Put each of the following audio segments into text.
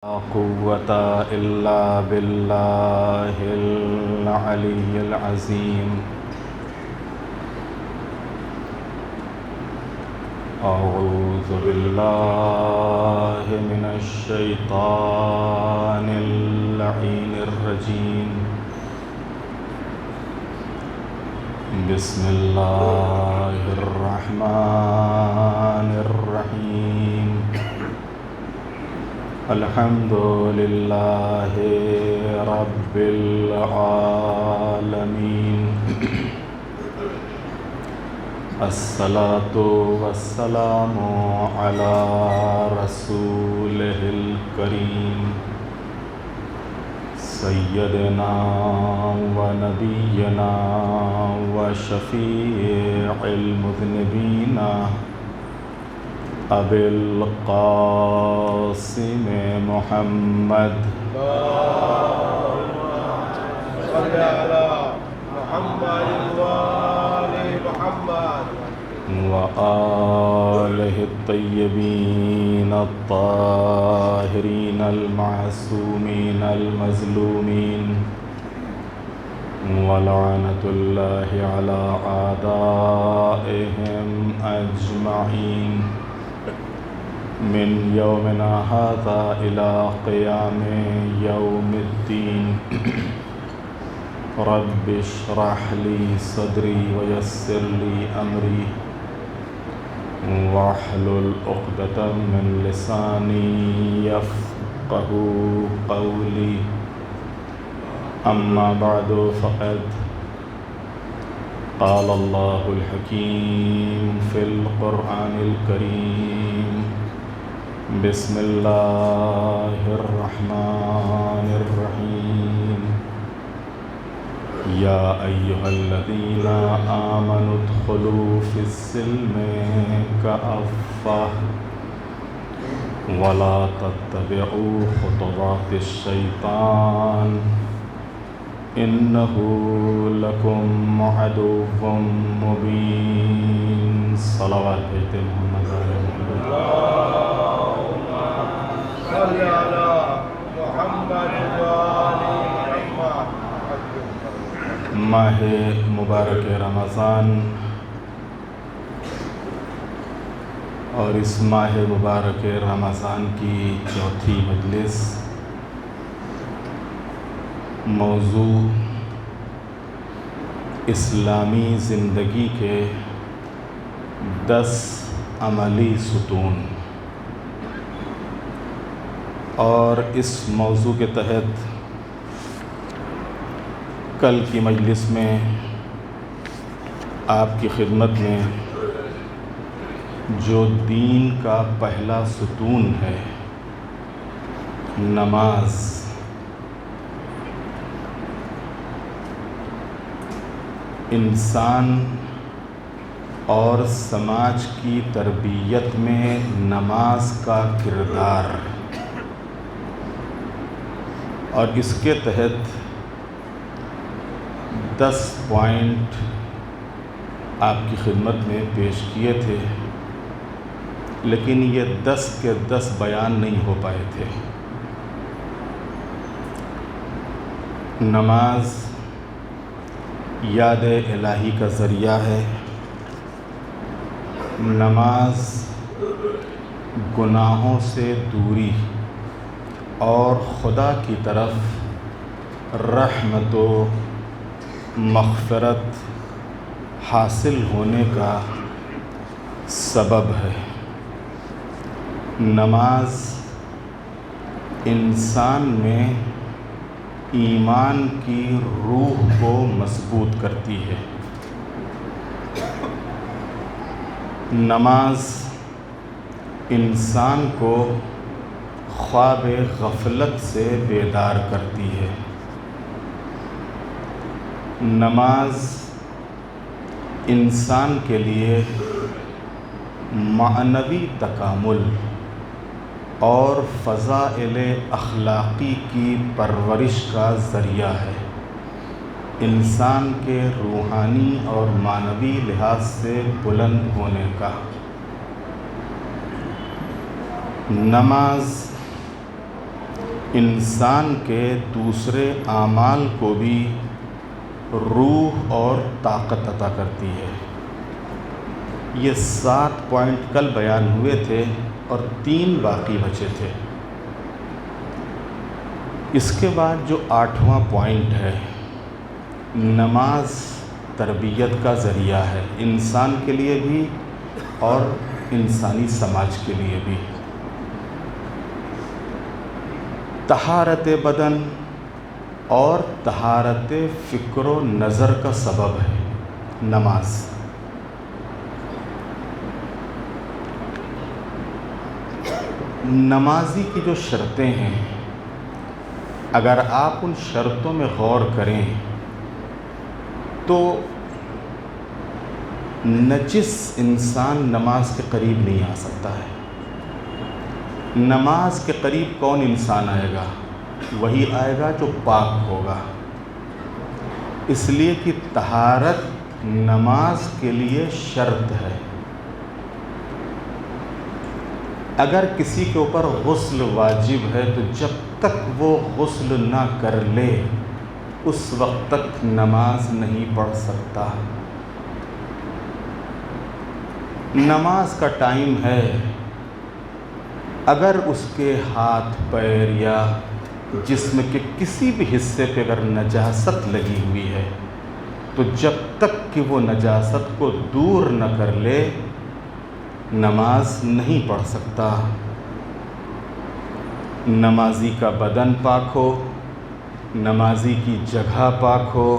لا قوة إلا بالله العلي العظيم. أعوذ بالله من الشيطان اللعين الرجيم. بسم الله الرحمن الرحيم. الحمد لله رب العالمين. الصلاة والسلام على رسوله الكريم سيدنا ونبينا وشفيع المذنبين أبي القاسم محمد صل على محمد وآل محمد وآله الطيبين الطاهرين المعصومين المظلومين ولعنة الله على أعدائهم أجمعين من يومنا هذا إلى قيام يوم الدين. رب اشرح لي صدري ويسر لي أمري واحلل عقدة من لساني يفقه قولي. أما بعد فقد قال الله الحكيم في القرآن الكريم. بسم الله الرحمن الرحيم. يا أيها الذين آمنوا ادخلوا في السلم كافة ولا تتبعوا خطوات الشيطان إنه لكم عدو مبين. صلوات محمد اللهم صل على محمد وآل محمد. ماہ مبارک رمضان اور اس ماہ مبارک رمضان کی چوتھی مجلس موضوع اسلامی زندگی کے 10 عملی ستون، اور اس موضوع کے تحت کل کی مجلس میں آپ کی خدمت میں جو دین کا پہلا ستون ہے نماز، انسان اور سماج کی تربیت میں نماز کا کردار، اور اس کے تحت 10 پوائنٹ آپ کی خدمت میں پیش کیے تھے، لیکن یہ 10 کے 10 بیان نہیں ہو پائے تھے۔ نماز یاد الہی کا ذریعہ ہے، نماز گناہوں سے دوری اور خدا کی طرف رحمت و مغفرت حاصل ہونے کا سبب ہے۔ نماز انسان میں ایمان کی روح کو مضبوط کرتی ہے۔ نماز انسان کو خواب غفلت سے بیدار کرتی ہے۔ نماز انسان کے لیے معنوی تکامل اور فضائل اخلاقی کی پرورش کا ذریعہ ہے۔ انسان کے روحانی اور معنوی لحاظ سے بلند ہونے کا۔ نماز انسان کے دوسرے اعمال کو بھی روح اور طاقت عطا کرتی ہے۔ یہ 7 پوائنٹ کل بیان ہوئے تھے اور 3 باقی بچے تھے۔ اس کے بعد جو 8واں پوائنٹ ہے، نماز تربیت کا ذریعہ ہے، انسان کے لیے بھی اور انسانی سماج کے لیے بھی۔ طہارت بدن اور طہارت فکر و نظر کا سبب ہے نماز۔ نمازی کی جو شرطیں ہیں، اگر آپ ان شرطوں میں غور کریں تو نجس انسان نماز کے قریب نہیں آ سکتا ہے۔ نماز کے قریب کون انسان آئے گا؟ وہی آئے گا جو پاک ہوگا، اس لیے کہ طہارت نماز کے لیے شرط ہے۔ اگر کسی کے اوپر غسل واجب ہے تو جب تک وہ غسل نہ کر لے اس وقت تک نماز نہیں پڑھ سکتا۔ نماز کا ٹائم ہے، اگر اس کے ہاتھ پیر یا جسم کے کسی بھی حصے پہ اگر نجاست لگی ہوئی ہے تو جب تک کہ وہ نجاست کو دور نہ کر لے نماز نہیں پڑھ سکتا۔ نمازی کا بدن پاک ہو، نمازی کی جگہ پاک ہو،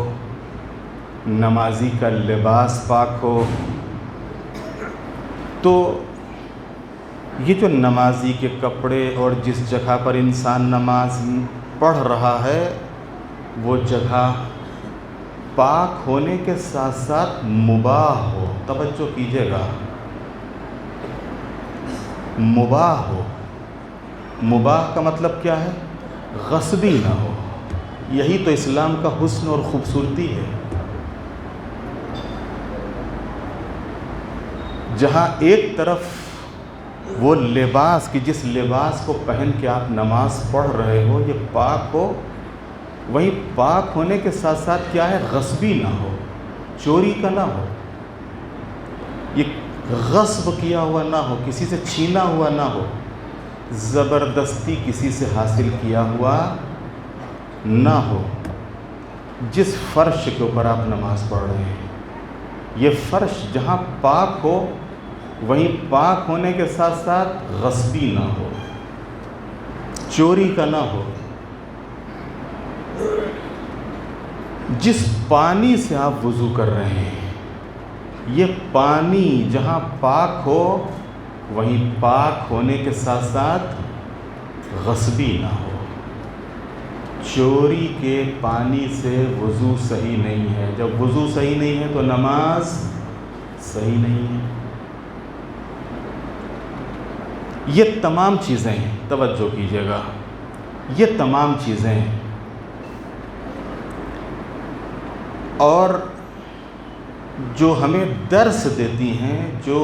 نمازی کا لباس پاک ہو، تو یہ جو نمازی کے کپڑے اور جس جگہ پر انسان نماز پڑھ رہا ہے وہ جگہ پاک ہونے کے ساتھ ساتھ مباح ہو۔ توجہ کیجیے گا، مباح ہو۔ مباح کا مطلب کیا ہے؟ غصبی نہ ہو۔ یہی تو اسلام کا حسن اور خوبصورتی ہے، جہاں ایک طرف وہ لباس کہ جس لباس کو پہن کے آپ نماز پڑھ رہے ہو یہ پاک ہو، وہیں پاک ہونے کے ساتھ ساتھ کیا ہے؟ غصبی نہ ہو، چوری کا نہ ہو، یہ غصب کیا ہوا نہ ہو، کسی سے چھینا ہوا نہ ہو، زبردستی کسی سے حاصل کیا ہوا نہ ہو۔ جس فرش کے اوپر آپ نماز پڑھ رہے ہیں یہ فرش جہاں پاک ہو وہیں پاک ہونے کے ساتھ ساتھ غصبی نہ ہو، چوری کا نہ ہو۔ جس پانی سے آپ وضو کر رہے ہیں یہ پانی جہاں پاک ہو وہیں پاک ہونے کے ساتھ ساتھ غصبی نہ ہو۔ چوری کے پانی سے وضو صحیح نہیں ہے، جب وضو صحیح نہیں ہے تو نماز صحیح نہیں ہے۔ یہ تمام چیزیں ہیں، توجہ کیجیے گا، یہ تمام چیزیں ہیں اور جو ہمیں درس دیتی ہیں، جو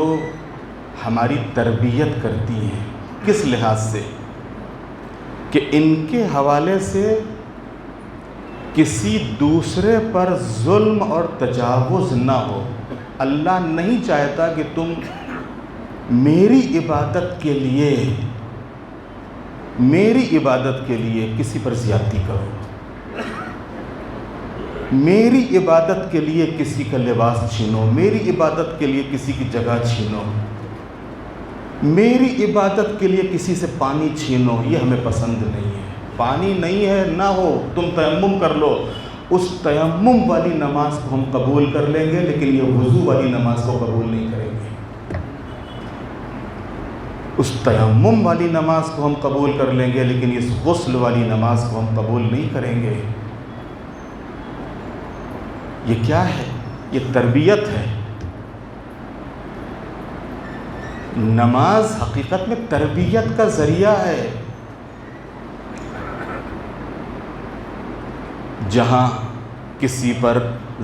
ہماری تربیت کرتی ہیں، کس لحاظ سے کہ ان کے حوالے سے کسی دوسرے پر ظلم اور تجاوز نہ ہو۔ اللہ نہیں چاہتا کہ تم میری عبادت کے لیے کسی پر زیادتی کرو، میری عبادت کے لیے کسی کا لباس چھینو، میری عبادت کے لیے کسی کی جگہ چھینو، میری عبادت کے لیے کسی سے پانی چھینو، یہ ہمیں پسند نہیں ہے۔ پانی نہیں ہے نہ ہو، تم تیمم کر لو، اس تیمم والی نماز کو ہم قبول کر لیں گے لیکن یہ وضو والی نماز کو قبول نہیں کریں گے۔ اس تیمم والی نماز کو ہم قبول کر لیں گے لیکن اس غسل والی نماز کو ہم قبول نہیں کریں گے۔ یہ کیا ہے؟ یہ تربیت ہے۔ نماز حقیقت میں تربیت کا ذریعہ ہے۔ جہاں کسی پر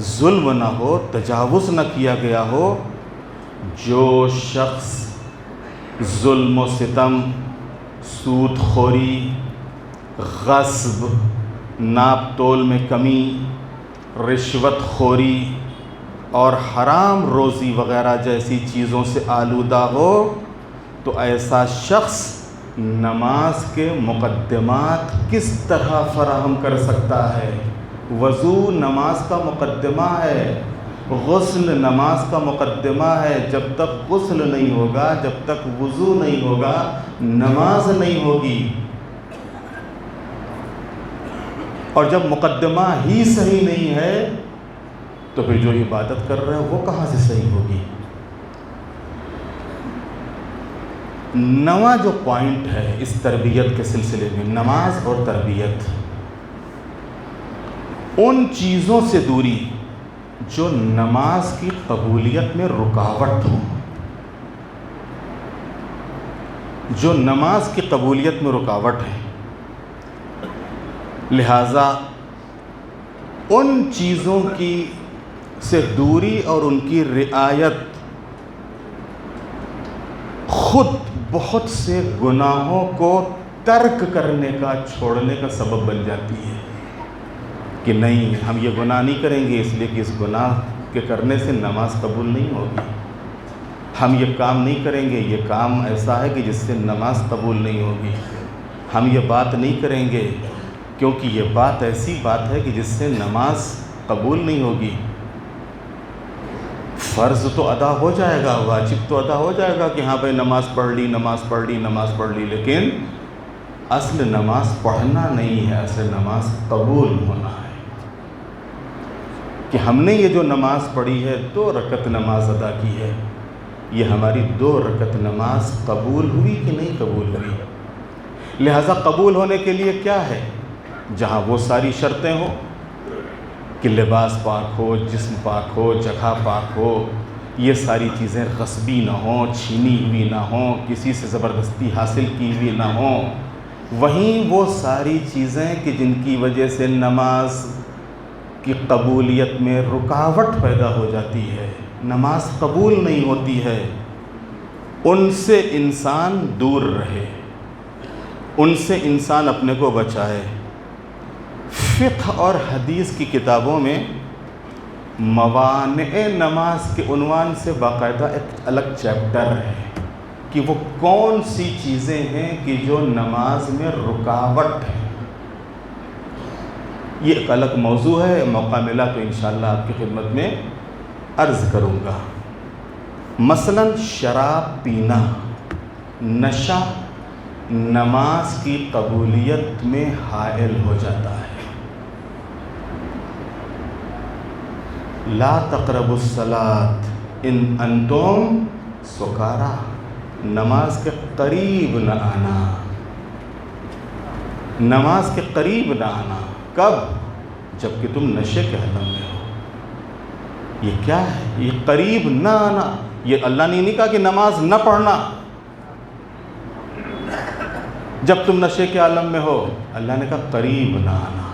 ظلم نہ ہو، تجاوز نہ کیا گیا ہو، جو شخص ظلم و ستم، سود خوری، غصب، ناپ تول میں کمی، رشوت خوری اور حرام روزی وغیرہ جیسی چیزوں سے آلودہ ہو تو ایسا شخص نماز کے مقدمات کس طرح فراہم کر سکتا ہے؟ وضو نماز کا مقدمہ ہے، غسل نماز کا مقدمہ ہے. جب تک غسل نہیں ہوگا، جب تک وضو نہیں ہوگا، نماز نہیں ہوگی. اور جب مقدمہ ہی صحیح نہیں ہے تو پھر جو عبادت کر رہے ہیں وہ کہاں سے صحیح ہوگی؟ نواں جو پوائنٹ ہے اس تربیت کے سلسلے میں، نماز اور تربیت، ان چیزوں سے دوری جو نماز کی قبولیت میں رکاوٹ ہو، جو نماز کی قبولیت میں رکاوٹ ہے. لہٰذا ان چیزوں کی سے دوری اور ان کی رعایت خود بہت سے گناہوں کو ترک کرنے کا، چھوڑنے کا سبب بن جاتی ہے کہ نہیں، ہم یہ گناہ نہیں کریں گے اس لیے کہ اس گناہ کے کرنے سے نماز قبول نہیں ہوگی. ہم یہ کام نہیں کریں گے، یہ کام ایسا ہے کہ جس سے نماز قبول نہیں ہوگی. ہم یہ بات نہیں کریں گے کیونکہ یہ بات ایسی بات ہے کہ جس سے نماز قبول نہیں ہوگی. فرض تو ادا ہو جائے گا، واجب تو ادا ہو جائے گا کہ ہاں بھائی نماز پڑھ لی، نماز پڑھ لی، نماز پڑھ لی، لیکن اصل نماز پڑھنا نہیں ہے، اصل نماز قبول ہونا ہے. کہ ہم نے یہ جو نماز پڑھی ہے، 2 رکعت نماز ادا کی ہے، یہ ہماری 2 رکعت نماز قبول ہوئی کہ نہیں قبول ہوئی؟ لہٰذا قبول ہونے کے لیے کیا ہے؟ جہاں وہ ساری شرطیں ہوں کہ لباس پاک ہو، جسم پاک ہو، جگہ پاک ہو، یہ ساری چیزیں غصبی نہ ہوں، چھینی ہوئی نہ ہوں، کسی سے زبردستی حاصل کی ہوئی نہ ہوں. وہیں وہ ساری چیزیں کہ جن کی وجہ سے نماز کی قبولیت میں رکاوٹ پیدا ہو جاتی ہے، نماز قبول نہیں ہوتی ہے، ان سے انسان دور رہے، ان سے انسان اپنے کو بچائے. فقہ اور حدیث کی کتابوں میں موانع نماز کے عنوان سے باقاعدہ ایک الگ چیپٹر ہے کہ وہ کون سی چیزیں ہیں کہ جو نماز میں رکاوٹ ہے. یہ ایک الگ موضوع ہے، موقع ملا تو انشاءاللہ آپ کی خدمت میں عرض کروں گا. مثلا شراب پینا، نشہ نماز کی قبولیت میں حائل ہو جاتا ہے. لا تقربوا الصلاۃ ان انتم سکارا، نماز کے قریب نہ آنا، نماز کے قریب نہ آنا. کب؟ جب کہ تم نشے کے عالم میں ہو. یہ کیا ہے؟ یہ قریب نہ آنا. یہ اللہ نے نہیں کہا کہ نماز نہ پڑھنا جب تم نشے کے عالم میں ہو، اللہ نے کہا قریب نہ آنا.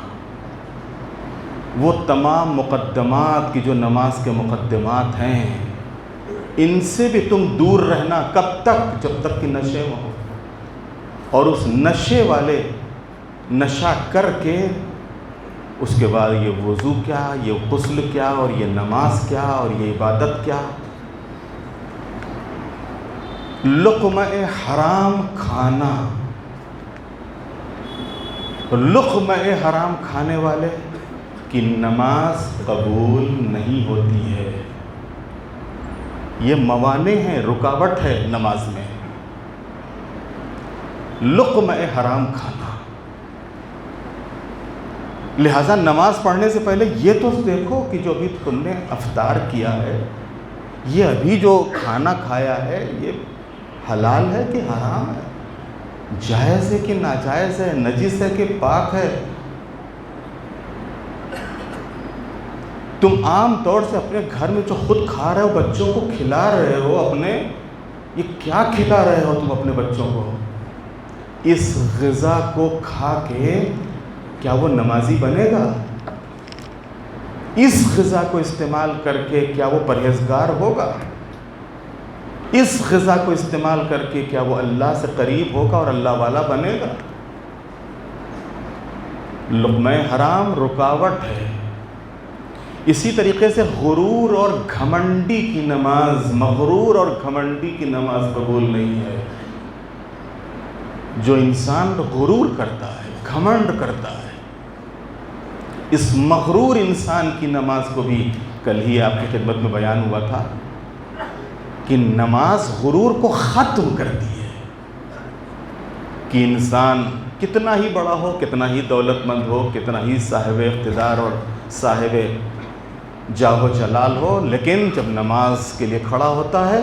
وہ تمام مقدمات کی جو نماز کے مقدمات ہیں، ان سے بھی تم دور رہنا. کب تک؟ جب تک کہ نشے میں ہو. اور اس نشے والے نشہ کر کے اس کے بعد یہ وضو کیا، یہ غسل کیا، اور یہ نماز کیا، اور یہ عبادت کیا. لقمہ حرام کھانا، لقمہ حرام کھانے والے کی نماز قبول نہیں ہوتی ہے. یہ موانع ہیں، رکاوٹ ہے نماز میں. لقمہ حرام کھانا. لہٰذا نماز پڑھنے سے پہلے یہ تو دیکھو کہ جو ابھی تم نے افطار کیا ہے، یہ ابھی جو کھانا کھایا ہے یہ حلال ہے کہ حرام ہے، جائز ہے کہ ناجائز ہے، نجس ہے کہ پاک ہے. تم عام طور سے اپنے گھر میں جو خود کھا رہے ہو، بچوں کو کھلا رہے ہو اپنے، یہ کیا کھلا رہے ہو تم اپنے بچوں کو؟ اس غذا کو کھا کے کیا وہ نمازی بنے گا؟ اس غذا کو استعمال کر کے کیا وہ پرہیزگار ہوگا؟ اس غذا کو استعمال کر کے کیا وہ اللہ سے قریب ہوگا اور اللہ والا بنے گا؟ لقمہ حرام رکاوٹ ہے۔ اسی طریقے سے غرور اور گھمنڈی کی نماز، مغرور اور گھمنڈی کی نماز قبول نہیں ہے۔ جو انسان غرور کرتا ہے، گھمنڈ کرتا ہے، اس مغرور انسان کی نماز کو بھی کل ہی آپ کی خدمت میں بیان ہوا تھا کہ نماز غرور کو ختم کرتی ہے، کہ انسان کتنا ہی بڑا ہو، کتنا ہی دولت مند ہو، کتنا ہی صاحب اقتدار اور صاحب جاہ و جلال ہو، لیکن جب نماز کے لیے کھڑا ہوتا ہے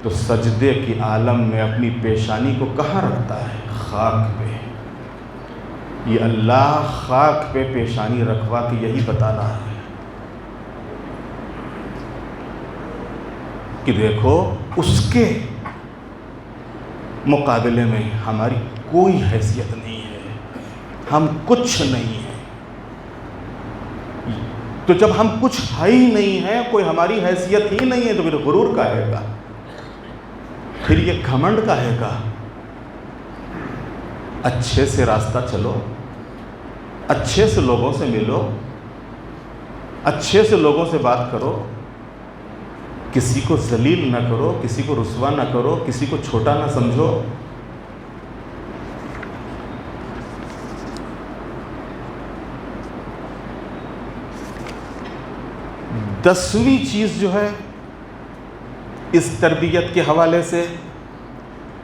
تو سجدے کی عالم میں اپنی پیشانی کو کہاں رکھتا ہے؟ خاک پہ۔ یہ اللہ خاک پہ پیشانی رکھوا کے یہی بتا رہا ہے کہ دیکھو اس کے مقابلے میں ہماری کوئی حیثیت نہیں ہے، ہم کچھ نہیں ہیں۔ تو جب ہم کچھ ہے ہی نہیں ہیں، کوئی ہماری حیثیت ہی نہیں ہے، تو پھر غرور کاہے گا، پھر یہ گھمنڈ کاہے گا؟ اچھے سے راستہ چلو، اچھے سے لوگوں سے ملو، اچھے سے لوگوں سے بات کرو، کسی کو ذلیل نہ کرو، کسی کو رسوا نہ کرو، کسی کو چھوٹا نہ سمجھو۔ دسویں چیز جو ہے اس تربیت کے حوالے سے،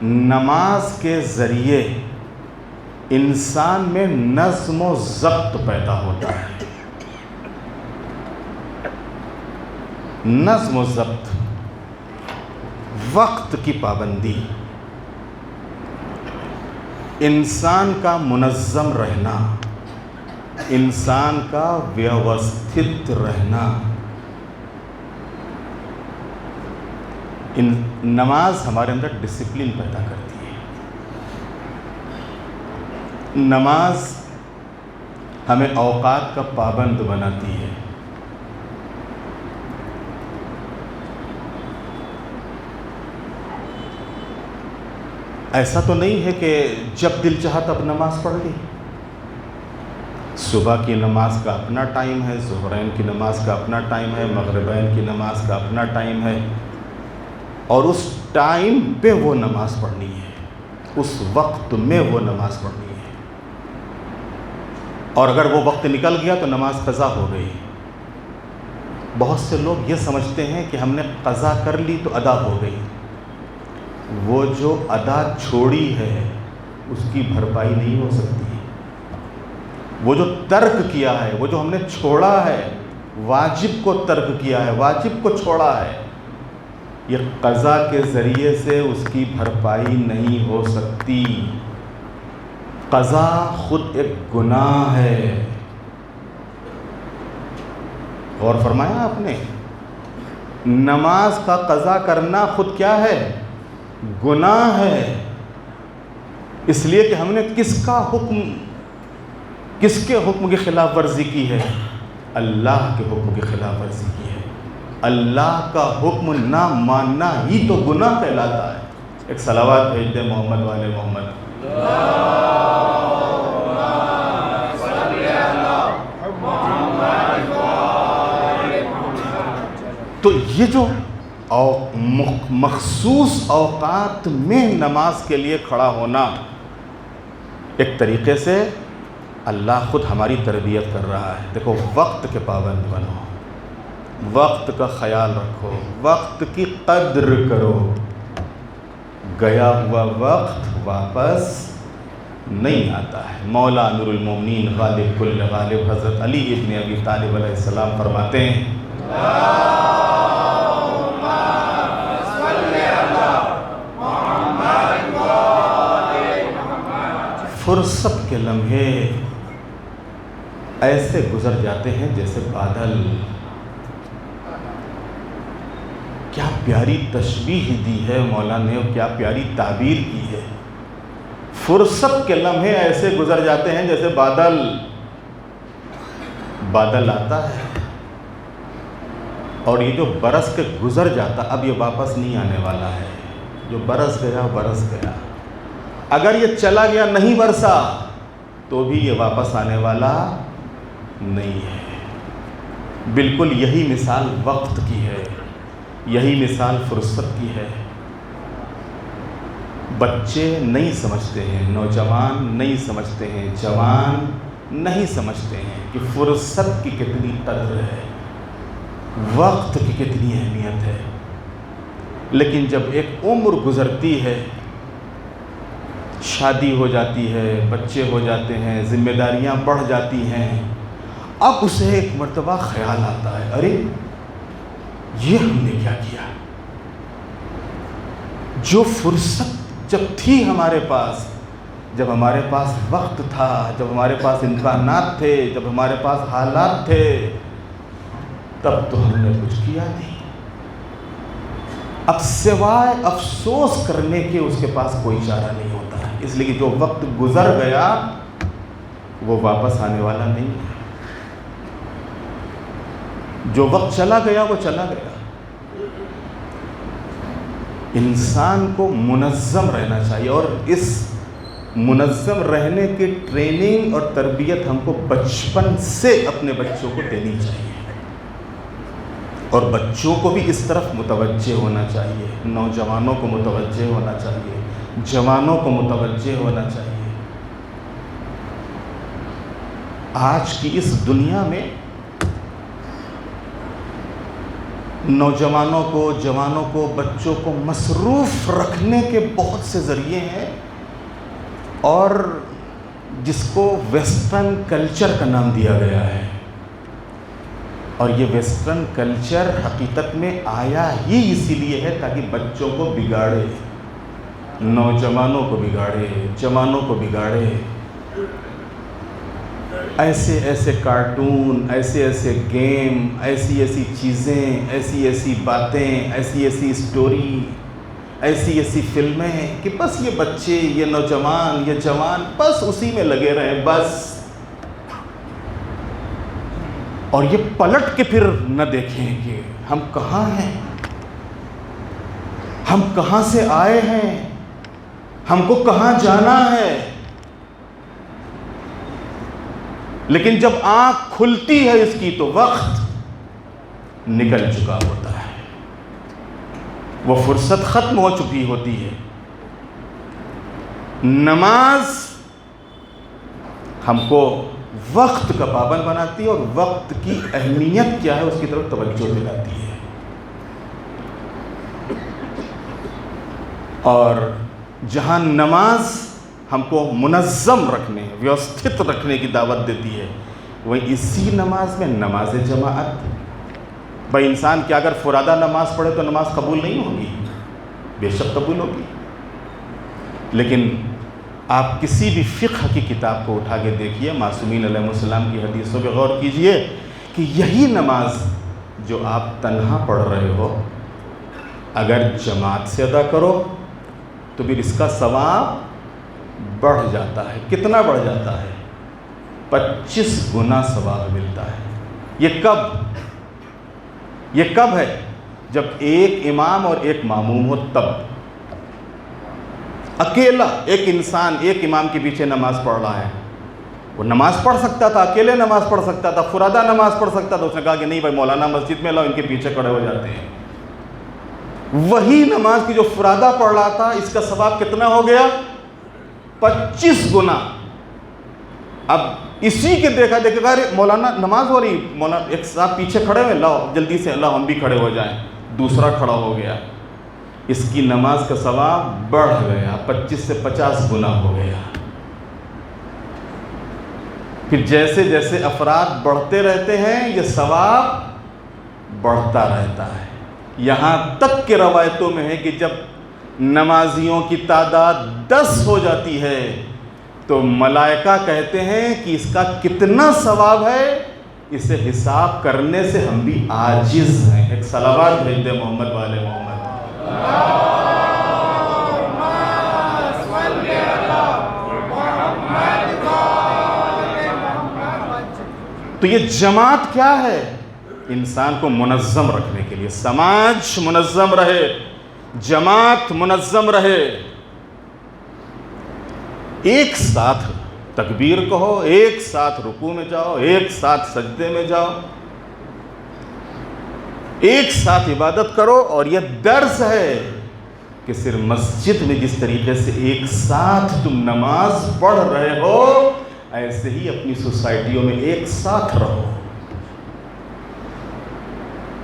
نماز کے ذریعے انسان میں نظم و ضبط پیدا ہوتا ہے۔ نظم و ضبط، وقت کی پابندی، انسان کا منظم رہنا، انسان کا ویوستھت رہنا۔ نماز ہمارے اندر ڈسپلن پیدا کرتی ہے۔ نماز ہمیں اوقات کا پابند بناتی ہے۔ ایسا تو نہیں ہے کہ جب دل چاہا تب نماز پڑھ لی۔ صبح کی نماز کا اپنا ٹائم ہے، ظہرین کی نماز کا اپنا ٹائم ہے، مغربین کی نماز کا اپنا ٹائم ہے، اور اس ٹائم پہ وہ نماز پڑھنی ہے، اس وقت میں وہ نماز پڑھنی ہے۔ اور اگر وہ وقت نکل گیا تو نماز قضا ہو گئی۔ بہت سے لوگ یہ سمجھتے ہیں کہ ہم نے قضا کر لی تو ادا ہو گئی۔ وہ جو ادا چھوڑی ہے اس کی بھرپائی نہیں ہو سکتی۔ وہ جو ترک کیا ہے، وہ جو ہم نے چھوڑا ہے، واجب کو ترک کیا ہے، واجب کو چھوڑا ہے، یہ قضا کے ذریعے سے اس کی بھرپائی نہیں ہو سکتی۔ قضا خود ایک گناہ ہے۔ غور فرمایا آپ نے؟ نماز کا قضا کرنا خود کیا ہے؟ گناہ ہے۔ اس لیے کہ ہم نے کس کے حکم کی خلاف ورزی کی ہے؟ اللہ کے حکم کی خلاف ورزی کی ہے۔ اللہ کا حکم نہ ماننا ہی تو گناہ کہلاتا ہے۔ ایک صلوات بھیج دیں محمد والے محمد۔ تو یہ جو مخصوص اوقات میں نماز کے لیے کھڑا ہونا، ایک طریقے سے اللہ خود ہماری تربیت کر رہا ہے۔ دیکھو، وقت کے پابند بنو، وقت کا خیال رکھو، وقت کی قدر کرو۔ گیا ہوا وقت واپس نہیں آتا ہے۔ مولا نور المومنین غالب کل غالب حضرت علی ابن ابی طالب علیہ السلام فرماتے ہیں، فرصت کے لمحے ایسے گزر جاتے ہیں جیسے بادل۔ کیا پیاری تشبیہ دی ہے مولا نے، اور کیا پیاری تعبیر کی ہے۔ فرصت کے لمحے ایسے گزر جاتے ہیں جیسے بادل۔ بادل آتا ہے اور یہ جو برس کے گزر جاتا، اب یہ واپس نہیں آنے والا ہے۔ جو برس گیا برس گیا۔ اگر یہ چلا گیا، نہیں برسا، تو بھی یہ واپس آنے والا نہیں ہے۔ بالکل یہی مثال وقت کی ہے، یہی مثال فرصت کی ہے۔ بچے نہیں سمجھتے ہیں، نوجوان نہیں سمجھتے ہیں، جوان نہیں سمجھتے ہیں کہ فرصت کی کتنی قدر ہے، وقت کی کتنی اہمیت ہے۔ لیکن جب ایک عمر گزرتی ہے، شادی ہو جاتی ہے، بچے ہو جاتے ہیں، ذمہ داریاں بڑھ جاتی ہیں، اب اسے ایک مرتبہ خیال آتا ہے، ارے یہ ہم نے کیا کیا؟ جو فرصت جب تھی ہمارے پاس، جب ہمارے پاس وقت تھا، جب ہمارے پاس امکانات تھے، جب ہمارے پاس حالات تھے، تب تو ہم نے کچھ کیا نہیں۔ اب سوائے افسوس کرنے کے اس کے پاس کوئی چارہ نہیں ہوتا ہے، اس لیے کہ جو وقت گزر گیا وہ واپس آنے والا نہیں ہے۔ جو وقت چلا گیا وہ چلا گیا۔ انسان کو منظم رہنا چاہیے، اور اس منظم رہنے کی ٹریننگ اور تربیت ہم کو بچپن سے اپنے بچوں کو دینی چاہیے، اور بچوں کو بھی اس طرف متوجہ ہونا چاہیے، نوجوانوں کو متوجہ ہونا چاہیے، جوانوں کو متوجہ ہونا چاہیے۔ آج کی اس دنیا میں نوجوانوں کو، جوانوں کو، بچوں کو مصروف رکھنے کے بہت سے ذریعے ہیں، اور جس کو ویسٹرن کلچر کا نام دیا گیا ہے، اور یہ ویسٹرن کلچر حقیقت میں آیا ہی اسی لیے ہے تاکہ بچوں کو بگاڑے، نوجوانوں کو بگاڑے، جوانوں کو بگاڑے۔ ایسے ایسے کارٹون، ایسے ایسے گیم، ایسی ایسی چیزیں، ایسی ایسی باتیں، ایسی ایسی سٹوری، ایسی ایسی فلمیں کہ بس یہ بچے، یہ نوجوان، یہ جوان بس اسی میں لگے رہیں بس، اور یہ پلٹ کے پھر نہ دیکھیں کہ ہم کہاں ہیں، ہم کہاں سے آئے ہیں، ہم کو کہاں جانا ہے۔ لیکن جب آنکھ کھلتی ہے اس کی تو وقت نکل چکا ہوتا ہے، وہ فرصت ختم ہو چکی ہوتی ہے۔ نماز ہم کو وقت کا پابند بناتی ہے، اور وقت کی اہمیت کیا ہے اس کی طرف توجہ دلاتی ہے، اور جہاں نماز ہم کو منظم رکھنے، ویوستھت رکھنے کی دعوت دیتی ہے، وہیں اسی نماز میں نماز جماعت۔ بھائی انسان کیا اگر فرادہ نماز پڑھے تو نماز قبول نہیں ہوگی؟ بے شک قبول ہوگی، لیکن آپ کسی بھی فقہ کی کتاب کو اٹھا کے دیکھیے، معصومین علیہ السلام کی حدیثوں پہ غور کیجئے کہ یہی نماز جو آپ تنہا پڑھ رہے ہو، اگر جماعت سے ادا کرو تو پھر اس کا ثواب بڑھ جاتا ہے۔ کتنا بڑھ جاتا ہے؟ 25 گنا ثواب ملتا ہے۔ یہ کب ہے؟ جب ایک امام اور ایک معموم ہو تب۔ اکیلا ایک انسان ایک امام کے پیچھے نماز پڑھ رہا ہے، وہ نماز پڑھ سکتا تھا، اکیلے نماز پڑھ سکتا تھا، فرادہ نماز پڑھ سکتا تھا، اس نے کہا کہ نہیں بھائی مولانا مسجد میں لاؤ، ان کے پیچھے کھڑے ہو جاتے ہیں۔ وہی نماز کی جو فرادہ پڑھ رہا تھا، اس کا ثواب کتنا ہو گیا؟ 25 گنا۔ اب اسی کے دیکھا مولانا نماز ہو رہی، مولانا ایک صاحب پیچھے کھڑے ہوئے، لاؤ جلدی سے لاؤ ہم بھی کھڑے ہو جائیں، دوسرا کھڑا ہو گیا، اس کی نماز کا ثواب بڑھ گیا، 25 سے 50 گنا ہو گیا۔ پھر جیسے جیسے افراد بڑھتے رہتے ہیں یہ ثواب بڑھتا رہتا ہے، یہاں تک کہ روایتوں میں ہے کہ جب نمازیوں کی تعداد 10 ہو جاتی ہے تو ملائکہ کہتے ہیں کہ اس کا کتنا ثواب ہے، اسے حساب کرنے سے ہم بھی عاجز ہیں۔ ایک صلوات بھیج دے محمد والے محمد۔ تو یہ جماعت کیا ہے؟ انسان کو منظم رکھنے کے لیے، سماج منظم رہے، جماعت منظم رہے، ایک ساتھ تکبیر کہو، ایک ساتھ رکوع میں جاؤ، ایک ساتھ سجدے میں جاؤ، ایک ساتھ عبادت کرو. اور یہ درس ہے کہ صرف مسجد میں جس طریقے سے ایک ساتھ تم نماز پڑھ رہے ہو، ایسے ہی اپنی سوسائٹیوں میں ایک ساتھ رہو.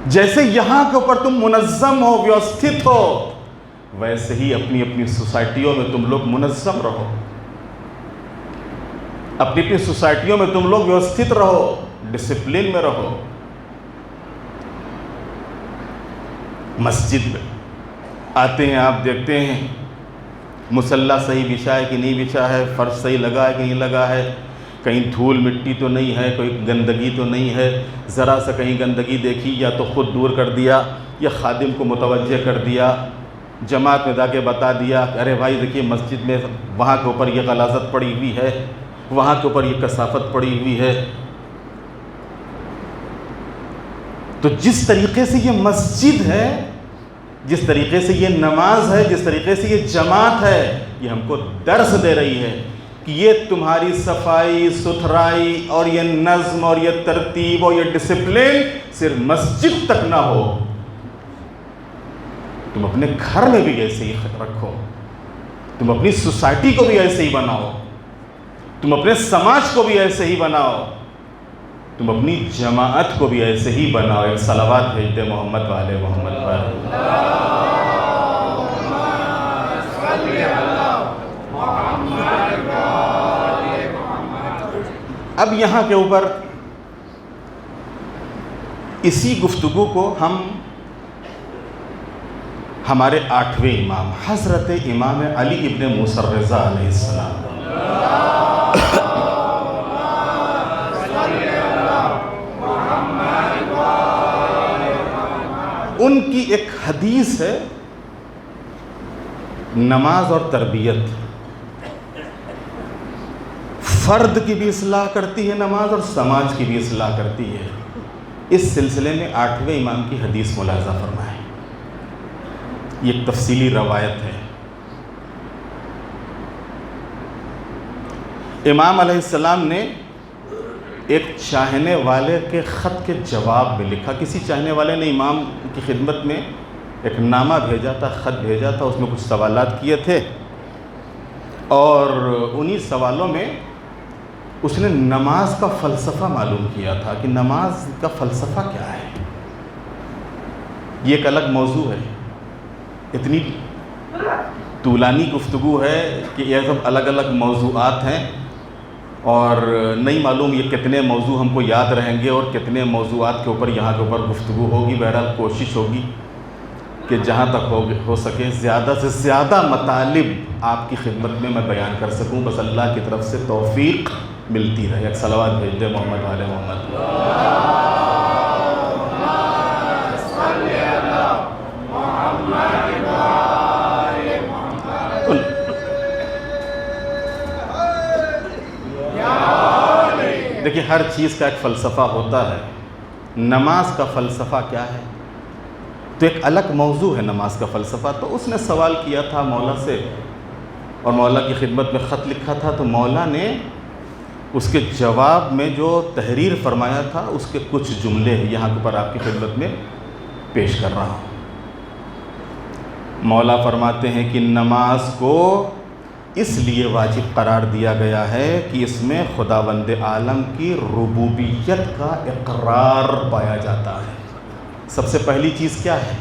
جیسے یہاں کے اوپر تم منظم ہو، ویوستھت ہو، ویسے ہی اپنی اپنی سوسائٹیوں میں تم لوگ منظم رہو، اپنی اپنی سوسائٹیوں میں تم لوگ ویوستھت رہو، ڈسپلن میں رہو. مسجد میں آتے ہیں، آپ دیکھتے ہیں مصلی صحیح بچھا ہے کہ نہیں بچھا ہے، فرش صحیح لگا ہے کہ نہیں لگا ہے، کہیں دھول مٹی تو نہیں ہے، کوئی گندگی تو نہیں ہے. ذرا سا کہیں گندگی دیکھی یا تو خود دور کر دیا یا خادم کو متوجہ کر دیا، جماعت میں جا کے بتا دیا کہ ارے بھائی دیکھیے مسجد میں وہاں کے اوپر یہ غلاظت پڑی ہوئی ہے، وہاں کے اوپر یہ کثافت پڑی ہوئی ہے. تو جس طریقے سے یہ مسجد ہے، جس طریقے سے یہ نماز ہے، جس طریقے سے یہ جماعت ہے، یہ ہم کو درس دے رہی ہے کہ یہ تمہاری صفائی ستھرائی اور یہ نظم اور یہ ترتیب اور یہ ڈسپلن صرف مسجد تک نہ ہو، تم اپنے گھر میں بھی ایسے ہی رکھو، تم اپنی سوسائٹی کو بھی ایسے ہی بناؤ، تم اپنے سماج کو بھی ایسے ہی بناؤ، تم اپنی جماعت کو بھی ایسے ہی بناؤ. ایک صلوات بھیج دے محمد والے محمد پر. اب یہاں کے اوپر اسی گفتگو کو ہم ہمارے 8ویں امام حضرت امام علی ابن موسیٰ الرضا علیہ السلام، ان کی ایک حدیث ہے، نماز اور تربیت. فرد کی بھی اصلاح کرتی ہے نماز اور سماج کی بھی اصلاح کرتی ہے. اس سلسلے میں 8ویں امام کی حدیث ملاحظہ فرمائیں. یہ ایک تفصیلی روایت ہے. امام علیہ السلام نے ایک چاہنے والے کے خط کے جواب میں لکھا. کسی چاہنے والے نے امام کی خدمت میں ایک نامہ بھیجا تھا، خط بھیجا تھا، اس میں کچھ سوالات کیے تھے، اور انہی سوالوں میں اس نے نماز کا فلسفہ معلوم کیا تھا کہ نماز کا فلسفہ کیا ہے. یہ ایک الگ موضوع ہے، اتنی طولانی گفتگو ہے کہ یہ سب الگ الگ موضوعات ہیں، اور نہیں معلوم یہ کتنے موضوع ہم کو یاد رہیں گے اور کتنے موضوعات کے اوپر یہاں کے اوپر گفتگو ہوگی. بہرحال کوشش ہوگی کہ جہاں تک ہو سکے زیادہ سے زیادہ مطالب آپ کی خدمت میں بیان کر سکوں. بس اللہ کی طرف سے توفیق ملتی رہے. ایک صلوات بھیج دے محمد والے محمد. دیکھیے ہر چیز کا ایک فلسفہ ہوتا ہے. نماز کا فلسفہ کیا ہے؟ تو ایک الگ موضوع ہے نماز کا فلسفہ. تو اس نے سوال کیا تھا مولا سے، اور مولا کی خدمت میں خط لکھا تھا. تو مولا نے اس کے جواب میں جو تحریر فرمایا تھا اس کے کچھ جملے یہاں پر آپ کی خدمت میں پیش کر رہا ہوں. مولا فرماتے ہیں کہ نماز کو اس لیے واجب قرار دیا گیا ہے کہ اس میں خداوند عالم کی ربوبیت کا اقرار پایا جاتا ہے. سب سے پہلی چیز کیا ہے؟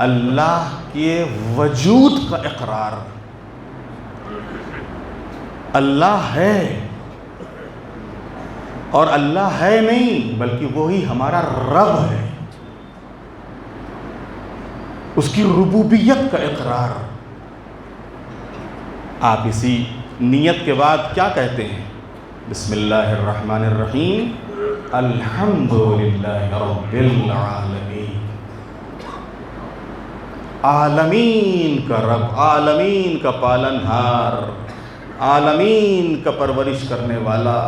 اللہ کے وجود کا اقرار. اللہ ہے، اور اللہ ہے نہیں بلکہ وہی ہمارا رب ہے. اس کی ربوبیت کا اقرار. آپ اسی نیت کے بعد کیا کہتے ہیں؟ بسم اللہ الرحمن الرحیم، الحمدللہ رب العالمین. عالمین کا رب، عالمین کا پالنہار، عالمین کا پرورش کرنے والا.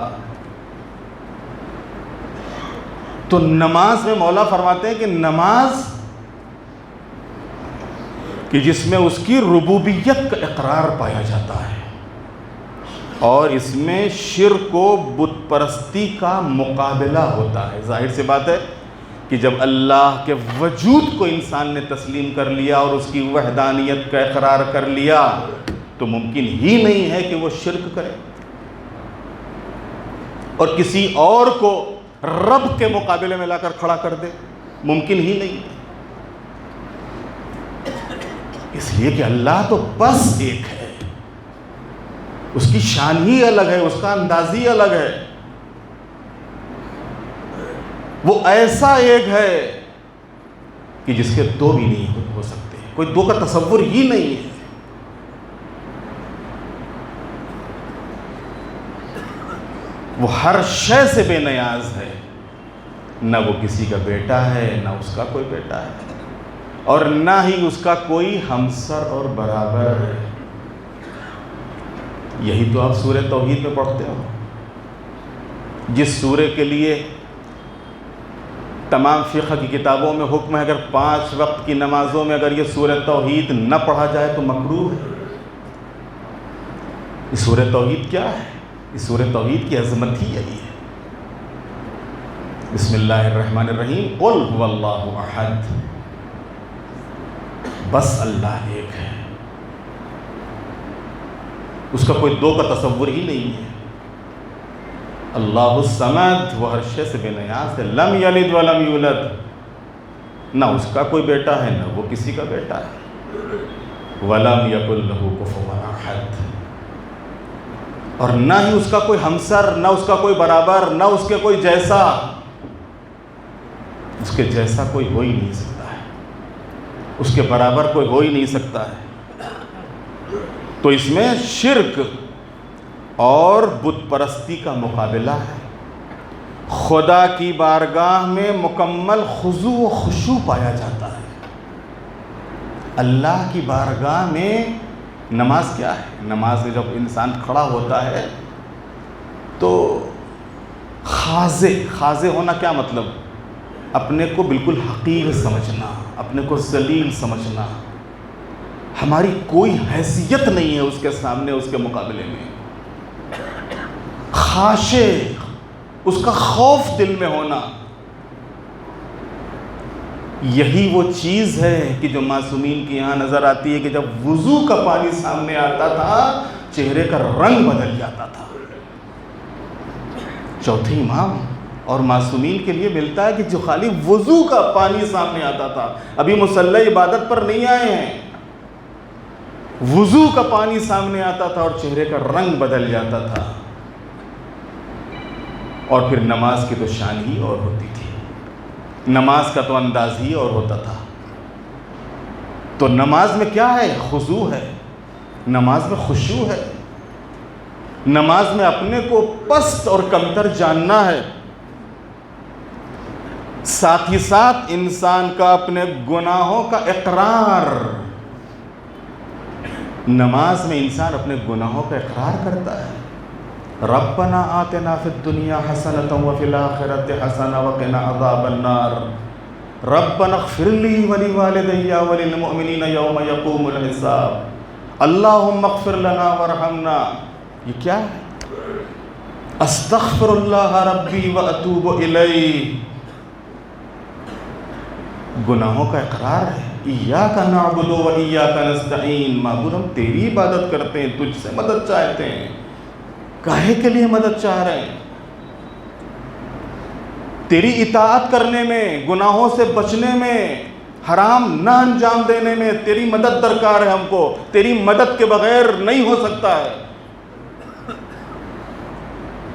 تو نماز میں مولا فرماتے ہیں کہ نماز کہ جس میں اس کی ربوبیت کا اقرار پایا جاتا ہے، اور اس میں شرک و بت پرستی کا مقابلہ ہوتا ہے۔ ظاہر سی بات ہے کہ جب اللہ کے وجود کو انسان نے تسلیم کر لیا اور اس کی وحدانیت کا اقرار کر لیا تو ممکن ہی نہیں ہے کہ وہ شرک کرے اور کسی اور کو رب کے مقابلے میں لا کر کھڑا کر دے، ممکن ہی نہیں ہے۔ اس لیے کہ اللہ تو بس ایک ہے، اس کی شان ہی الگ ہے، اس کا انداز ہی الگ ہے۔ وہ ایسا ایک ہے کہ جس کے دو بھی نہیں ہو سکتے، کوئی دو کا تصور ہی نہیں ہے۔ وہ ہر شے سے بے نیاز ہے، نہ وہ کسی کا بیٹا ہے، نہ اس کا کوئی بیٹا ہے، اور نہ ہی اس کا کوئی ہمسر اور برابر ہے۔ یہی تو آپ سورہ توحید میں پڑھتے ہو، جس سورہ کے لیے تمام فقہ کی کتابوں میں حکم ہے اگر 5 وقت کی نمازوں میں اگر یہ سورہ توحید نہ پڑھا جائے تو مکروہ ہے۔ یہ سورہ توحید کیا ہے؟ اس سورہ توحید کی عظمت ہی یہی ہے۔ بسم اللہ الرحمن الرحیم، قل هو اللہ احد، بس اللہ ایک ہے، اس کا کوئی دو کا تصور ہی نہیں ہے۔ اللہ الصمد، وہ ہر شے سے بے نیاز ہے۔ لم یلد ولم یولد، نہ اس کا کوئی بیٹا ہے نہ وہ کسی کا بیٹا ہے۔ ولم یکن لہ کفوا احد، اور نہ ہی اس کا کوئی ہمسر، نہ اس کا کوئی برابر، نہ اس کے کوئی جیسا، اس کے جیسا کوئی ہو ہی نہیں سکتا ہے، اس کے برابر کوئی ہو ہی نہیں سکتا ہے۔ تو اس میں شرک اور بت پرستی کا مقابلہ ہے۔ خدا کی بارگاہ میں مکمل خضوع و خشوع پایا جاتا ہے۔ اللہ کی بارگاہ میں نماز کیا ہے؟ نماز میں جب انسان کھڑا ہوتا ہے تو خاضع ہونا کیا مطلب؟ اپنے کو بالکل حقیر سمجھنا، اپنے کو ذلیل سمجھنا، ہماری کوئی حیثیت نہیں ہے اس کے سامنے، اس کے مقابلے میں۔ خاشع، اس کا خوف دل میں ہونا، یہی وہ چیز ہے کہ جو معصومین کی یہاں نظر آتی ہے کہ جب وضو کا پانی سامنے آتا تھا چہرے کا رنگ بدل جاتا تھا۔ چوتھے امام اور معصومین کے لیے ملتا ہے کہ جو خالی وضو کا پانی سامنے آتا تھا، ابھی مصلی عبادت پر نہیں آئے ہیں، وضو کا پانی سامنے آتا تھا اور چہرے کا رنگ بدل جاتا تھا۔ اور پھر نماز کی تو شان ہی اور ہوتی تھی، نماز کا تو انداز ہی اور ہوتا تھا۔ تو نماز میں کیا ہے؟ خضوع ہے، نماز میں خشوع ہے، نماز میں اپنے کو پست اور کمتر جاننا ہے، ساتھ ہی ساتھ انسان کا اپنے گناہوں کا اقرار۔ نماز میں انسان اپنے گناہوں کا اقرار کرتا ہے۔ ربنا آتنا فی الدنیا حسنۃ وفی الآخرۃ حسنۃ وقنا عذاب النار ربنا اغفر لی ولوالدی وللمؤمنین یوم یقوم الحساب اللہم اغفر لنا وارحمنا۔ یہ کیا ہے؟ استغفر اللہ ربی واتوب الیہ، گناہوں کا اقرار ہے۔ ایاک نعبد و ایاک نستعین، معبود ہم تیری عبادت کرتے ہیں، تجھ سے مدد چاہتے ہیں۔ کاہے کے لیے مدد چاہ رہے ہیں؟ تیری اطاعت کرنے میں، گناہوں سے بچنے میں، حرام نہ انجام دینے میں تیری مدد درکار ہے ہم کو، تیری مدد کے بغیر نہیں ہو سکتا ہے۔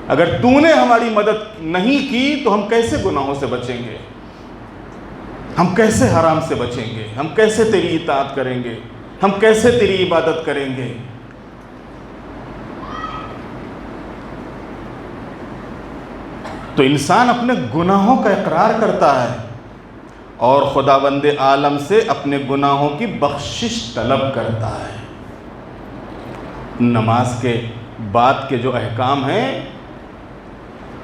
اگر تو نے ہماری مدد نہیں کی تو ہم کیسے گناہوں سے بچیں گے؟ ہم کیسے حرام سے بچیں گے؟ ہم کیسے تیری اطاعت کریں گے؟ ہم کیسے تیری عبادت کریں گے؟ تو انسان اپنے گناہوں کا اقرار کرتا ہے اور خداوند عالم سے اپنے گناہوں کی بخشش طلب کرتا ہے۔ نماز کے بعد کے جو احکام ہیں،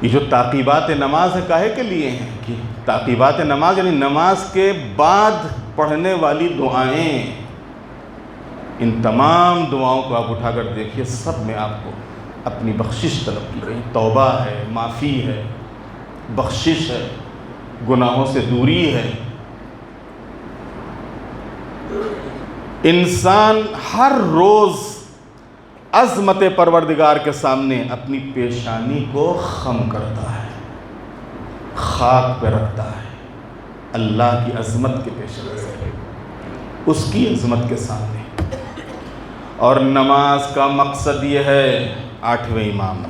یہ جو تعقیبات نماز ہے کاہے کے لیے ہیں؟ کہ تعقیبات نماز یعنی نماز کے بعد پڑھنے والی دعائیں، ان تمام دعاؤں کو آپ اٹھا کر دیکھیے، سب میں آپ کو اپنی بخشش طلب کی گئی، توبہ ہے، معافی ہے، بخشش ہے، گناہوں سے دوری ہے۔ انسان ہر روز عظمت پروردگار کے سامنے اپنی پیشانی کو خم کرتا ہے، خاک پہ رکھتا ہے، اللہ کی عظمت کے پیش نظر، اس کی عظمت کے سامنے۔ اور نماز کا مقصد یہ ہے، 8ویں امام،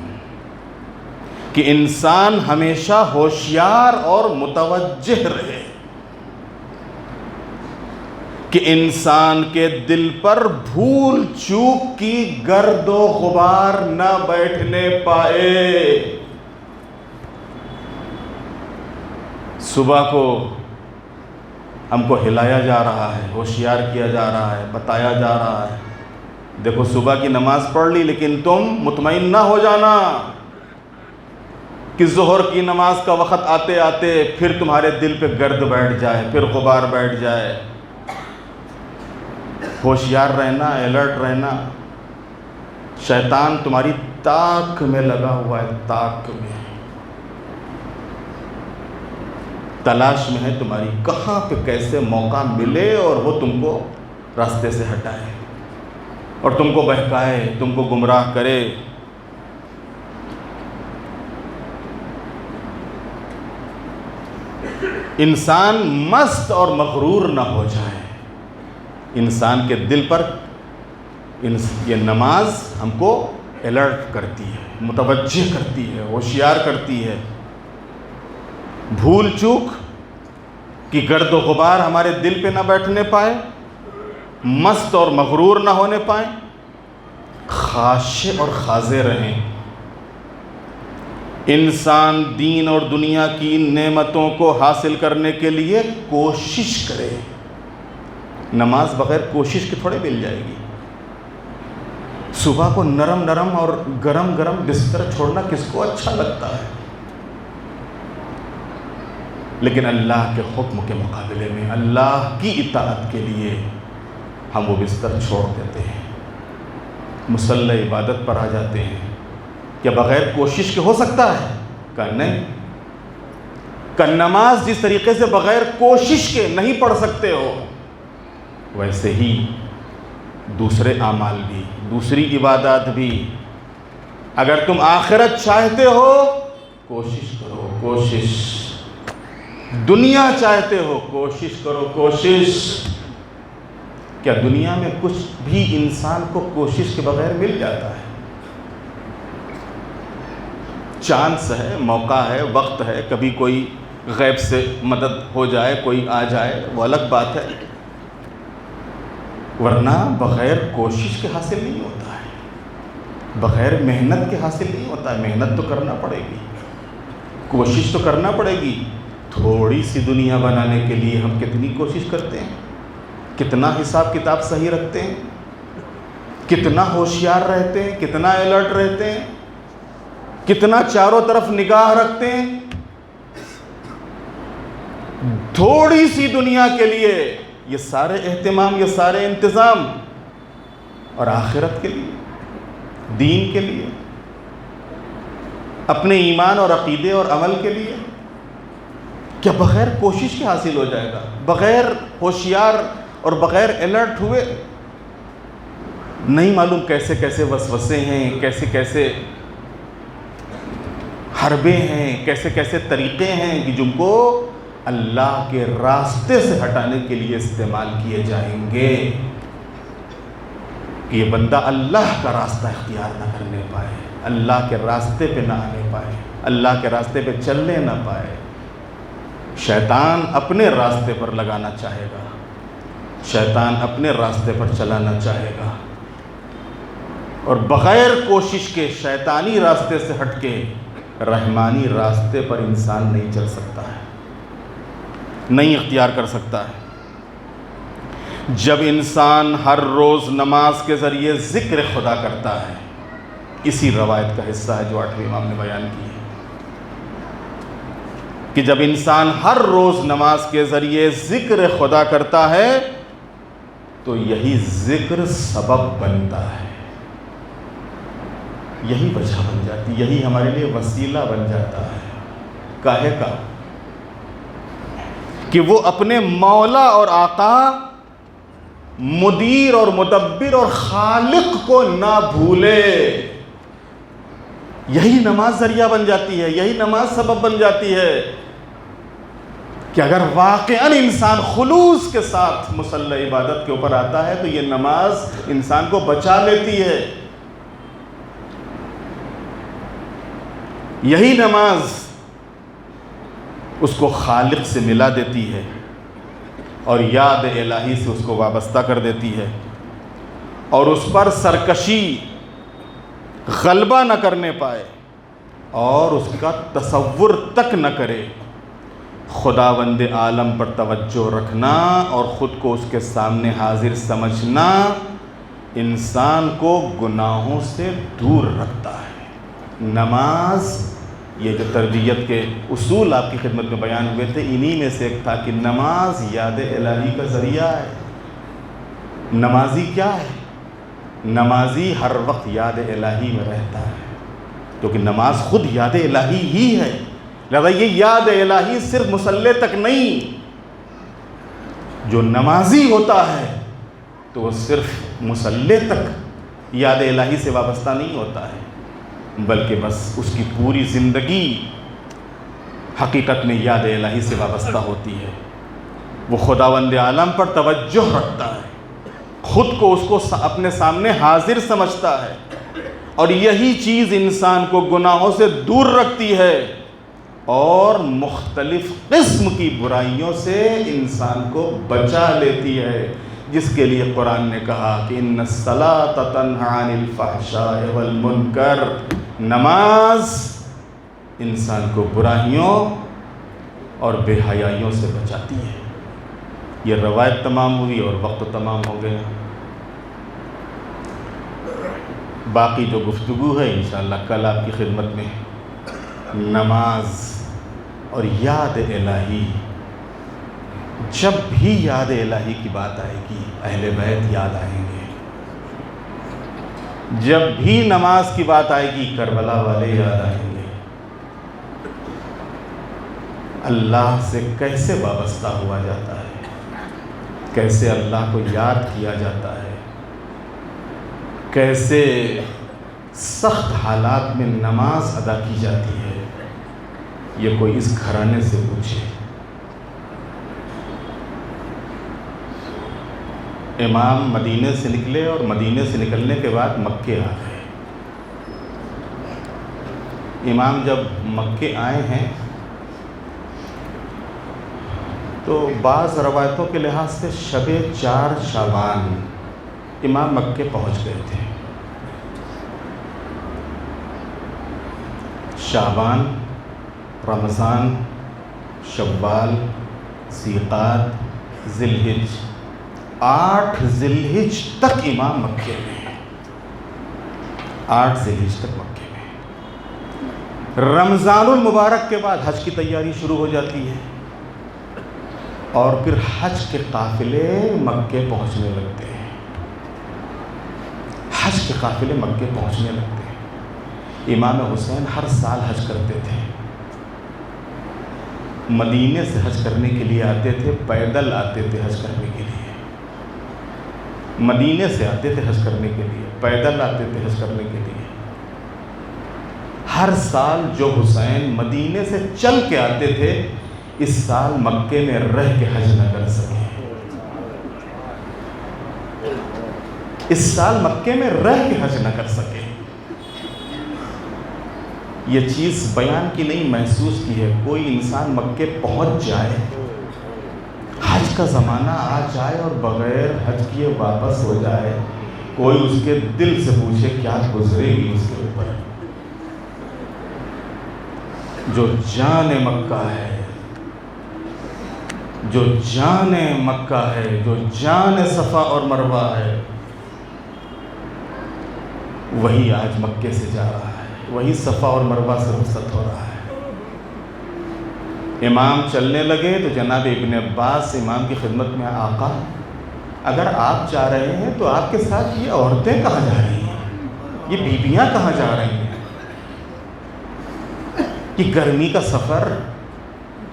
کہ انسان ہمیشہ ہوشیار اور متوجہ رہے، کہ انسان کے دل پر بھول چوک کی گرد و غبار نہ بیٹھنے پائے۔ صبح کو ہم کو ہلایا جا رہا ہے، ہوشیار کیا جا رہا ہے، بتایا جا رہا ہے، دیکھو صبح کی نماز پڑھ لی، لیکن تم مطمئن نہ ہو جانا کہ ظہر کی نماز کا وقت آتے آتے پھر تمہارے دل پہ گرد بیٹھ جائے، پھر غبار بیٹھ جائے۔ ہوشیار رہنا، الرٹ رہنا۔ شیطان تمہاری تاک میں لگا ہوا ہے، تاک میں، تلاش میں ہے تمہاری، کہاں پہ کیسے موقع ملے اور وہ تم کو راستے سے ہٹائے اور تم کو بہکائے، تم کو گمراہ کرے۔ انسان مست اور مغرور نہ ہو جائے۔ انسان کے دل پر یہ نماز ہم کو الرٹ کرتی ہے، متوجہ کرتی ہے، ہوشیار کرتی ہے۔ بھول چوک کی گرد و غبار ہمارے دل پہ نہ بیٹھنے پائے، مست اور مغرور نہ ہونے پائیں، خاشع اور خاضع رہیں۔ انسان دین اور دنیا کی نعمتوں کو حاصل کرنے کے لیے کوشش کرے۔ نماز بغیر کوشش کے تھوڑے مل جائے گی۔ صبح کو نرم نرم اور گرم گرم بستر چھوڑنا کس کو اچھا لگتا ہے؟ لیکن اللہ کے حکم کے مقابلے میں، اللہ کی اطاعت کے لیے ہم وہ بستر چھوڑ دیتے ہیں، مصلی عبادت پر آ جاتے ہیں۔ کیا بغیر کوشش کے ہو سکتا ہے؟ کہ نہیں۔ کہ نماز جس طریقے سے بغیر کوشش کے نہیں پڑھ سکتے ہو، ویسے ہی دوسرے اعمال بھی، دوسری عبادات بھی۔ اگر تم آخرت چاہتے ہو، کوشش کرو، کوشش۔ دنیا چاہتے ہو، کوشش کرو، کوشش۔ کیا دنیا میں کچھ بھی انسان کو کوشش کے بغیر مل جاتا ہے؟ چانس ہے، موقع ہے، وقت ہے، کبھی کوئی غیب سے مدد ہو جائے، کوئی آ جائے، وہ الگ بات ہے، ورنہ بغیر کوشش کے حاصل نہیں ہوتا ہے، بغیر محنت کے حاصل نہیں ہوتا ہے۔ محنت تو کرنا پڑے گی، کوشش تو کرنا پڑے گی۔ تھوڑی سی دنیا بنانے کے لیے ہم کتنی کوشش کرتے ہیں، کتنا حساب کتاب صحیح رکھتے ہیں، کتنا ہوشیار رہتے ہیں، کتنا الرٹ رہتے ہیں، کتنا چاروں طرف نگاہ رکھتے ہیں، تھوڑی سی دنیا کے لیے یہ سارے اہتمام، یہ سارے انتظام، اور آخرت کے لیے، دین کے لیے، اپنے ایمان اور عقیدے اور عمل کے لیے، کیا بغیر کوشش کے حاصل ہو جائے گا؟ بغیر ہوشیار اور بغیر الرٹ ہوئے نہیں معلوم کیسے کیسے وسوسے ہیں، کیسے کیسے حربے ہیں، کیسے کیسے طریقے ہیں کہ جن کو اللہ کے راستے سے ہٹانے کے لیے استعمال کیے جائیں گے، کہ یہ بندہ اللہ کا راستہ اختیار نہ کرنے پائے، اللہ کے راستے پہ نہ آنے پائے، اللہ کے راستے پہ چلنے نہ پائے۔ شیطان اپنے راستے پر لگانا چاہے گا، شیطان اپنے راستے پر چلانا چاہے گا، اور بغیر کوشش کے شیطانی راستے سے ہٹ کے رحمانی راستے پر انسان نہیں چل سکتا ہے، نہیں اختیار کر سکتا ہے۔ جب انسان ہر روز نماز کے ذریعے ذکر خدا کرتا ہے، اسی روایت کا حصہ ہے جو 8ویں امام نے بیان کی ہے، کہ جب انسان ہر روز نماز کے ذریعے ذکر خدا کرتا ہے تو یہی ذکر سبب بنتا ہے، یہی وجہ بن جاتی، یہی ہمارے لیے وسیلہ بن جاتا ہے کاہے کا، کہ وہ اپنے مولا اور آقا، مدیر اور مدبر اور خالق کو نہ بھولے۔ یہی نماز ذریعہ بن جاتی ہے، یہی نماز سبب بن جاتی ہے کہ اگر واقعاً انسان خلوص کے ساتھ مصلی عبادت کے اوپر آتا ہے تو یہ نماز انسان کو بچا لیتی ہے۔ یہی نماز اس کو خالق سے ملا دیتی ہے اور یاد الہی سے اس کو وابستہ کر دیتی ہے، اور اس پر سرکشی غلبہ نہ کرنے پائے اور اس کا تصور تک نہ کرے۔ خداوند عالم پر توجہ رکھنا اور خود کو اس کے سامنے حاضر سمجھنا انسان کو گناہوں سے دور رکھتا ہے۔ نماز، یہ جو تربیت کے اصول آپ کی خدمت میں بیان ہوئے تھے، انہی میں سے ایک تھا کہ نماز یاد الہی کا ذریعہ ہے۔ نمازی کیا ہے؟ نمازی ہر وقت یاد الہی میں رہتا ہے، کیونکہ نماز خود یاد الہی ہی ہے۔ لہذا یہ یاد الہی صرف مصلی تک نہیں، جو نمازی ہوتا ہے تو وہ صرف مصلی تک یاد الہی سے وابستہ نہیں ہوتا ہے، بلکہ بس اس کی پوری زندگی حقیقت میں یاد الہی سے وابستہ ہوتی ہے۔ وہ خداوند عالم پر توجہ رکھتا ہے، خود کو اس کو اپنے سامنے حاضر سمجھتا ہے، اور یہی چیز انسان کو گناہوں سے دور رکھتی ہے اور مختلف قسم کی برائیوں سے انسان کو بچا لیتی ہے، جس کے لیے قرآن نے کہا کہ ان الصلاۃ تنہی عن الفحشاء والمنکر، نماز انسان کو برائیوں اور بے حیائیوں سے بچاتی ہے۔ یہ روایت تمام ہوئی اور وقت تمام ہو گیا۔ باقی جو گفتگو ہے انشاءاللہ کل آپ کی خدمت میں نماز اور یاد الہی، جب بھی یاد الہی کی بات آئے گی اہل بیت یاد آئیں گے، جب بھی نماز کی بات آئے گی کربلا والے یاد آئیں گے۔ اللہ سے کیسے وابستہ ہوا جاتا ہے، کیسے اللہ کو یاد کیا جاتا ہے، کیسے سخت حالات میں نماز ادا کی جاتی ہے، یہ کوئی اس گھرانے سے پوچھے۔ امام مدینے سے نکلے اور مدینے سے نکلنے کے بعد مکے آ گئے۔ امام جب مکے آئے ہیں تو بعض روایتوں کے لحاظ سے شب 4 شعبان امام مکے پہنچ گئے تھے۔ شعبان، رمضان، شوال، ذیقعد، ذی الحج، 8 ذی الحج تک امام مکے میں ہیں، 8 ذی الحج تک مکے میں۔ رمضان المبارک کے بعد حج کی تیاری شروع ہو جاتی ہے اور پھر حج کے قافلے مکے پہنچنے لگتے ہیں، حج کے قافلے مکے پہنچنے لگتے ہیں۔ امام حسین ہر سال حج کرتے تھے، مدینے سے حج کرنے کے لیے آتے تھے، پیدل آتے تھے حج کرنے کے لیے، مدینے سے آتے تھے حج کرنے کے لیے، پیدل آتے تھے حج کرنے کے لیے۔ ہر سال جو حسین مدینے سے چل کے آتے تھے، اس سال مکے میں رہ کے حج نہ کر سکے، اس سال مکے میں رہ کے حج نہ کر سکے۔ یہ چیز بیان کی نہیں، محسوس کی ہے۔ کوئی انسان مکے پہنچ جائے، حج کا زمانہ آ جائے اور بغیر حج کیے واپس ہو جائے، کوئی اس کے دل سے پوچھے کیا گزرے گی اس کے اوپر؟ جو جان مکہ ہے، جو جان مکہ ہے، جو جان صفا اور مروہ ہے، وہی آج مکے سے جا رہا ہے، وہی صفا اور مروہ سے رخصت ہو رہا ہے۔ امام چلنے لگے تو جناب ابن عباس امام کی خدمت میں، آقا اگر آپ جا رہے ہیں تو آپ کے ساتھ یہ عورتیں کہاں جا رہی ہیں؟ یہ بیویاں کہاں جا رہی ہیں؟ یہ گرمی کا سفر،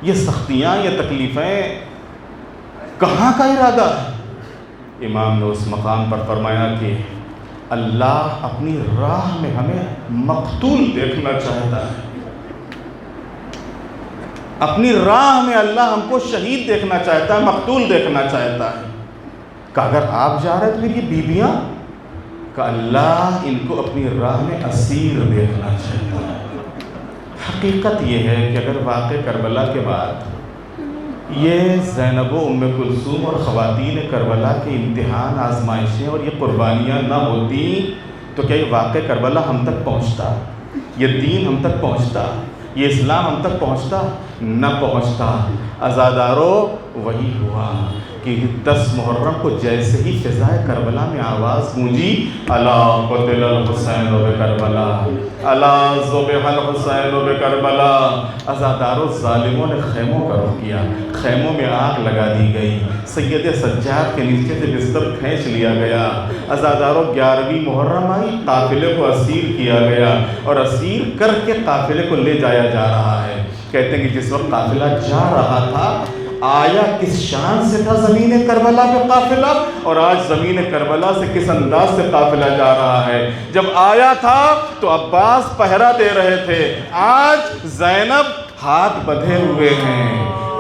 یہ سختیاں، یہ تکلیفیں، کہاں کا ارادہ ہے؟ امام نے اس مقام پر فرمایا کہ اللہ اپنی راہ میں ہمیں مقتول دیکھنا چاہتا ہے، اپنی راہ میں اللہ ہم کو شہید دیکھنا چاہتا ہے، مقتول دیکھنا چاہتا ہے۔ کہ اگر آپ جا رہے تو پھر یہ بیویاں، کہ اللہ ان کو اپنی راہ میں اسیر دیکھنا چاہتا ہے۔ حقیقت یہ ہے کہ اگر واقع کربلا کے بعد یہ زینب و ام کلثوم اور خواتین کربلا کے امتحان، آزمائشیں اور یہ قربانیاں نہ ہوتی تو کیا یہ واقع کربلا ہم تک پہنچتا؟ یہ دین ہم تک پہنچتا؟ یہ اسلام ہم تک پہنچتا؟ نہ پہنچتا۔ عزادارو وہی ہوا کہ 10 محرم کو جیسے ہی فضائے کربلا میں آواز گونجی، الا قتل الحسین بکربلا، الا ذبح الحسین بکربلا، عزادارو ظالموں نے خیموں کا رخ کیا، خیموں میں آگ لگا دی گئی، سید سجاد کے نیچے سے بستر کھینچ لیا گیا۔ عزادارو 11ویں محرم آئی، قافلے کو اسیر کیا گیا اور اسیر کر کے قافلے کو لے جایا جا رہا ہے۔ کہتے ہیں کہ جس وقت قافلہ جا رہا تھا، آیا کس شان سے تھا زمین کربلا پہ قافلہ، اور آج زمین کربلا سے کس انداز سے قافلہ جا رہا ہے۔ جب آیا تھا تو عباس پہرا دے رہے تھے، آج زینب ہاتھ بدھے ہوئے ہیں۔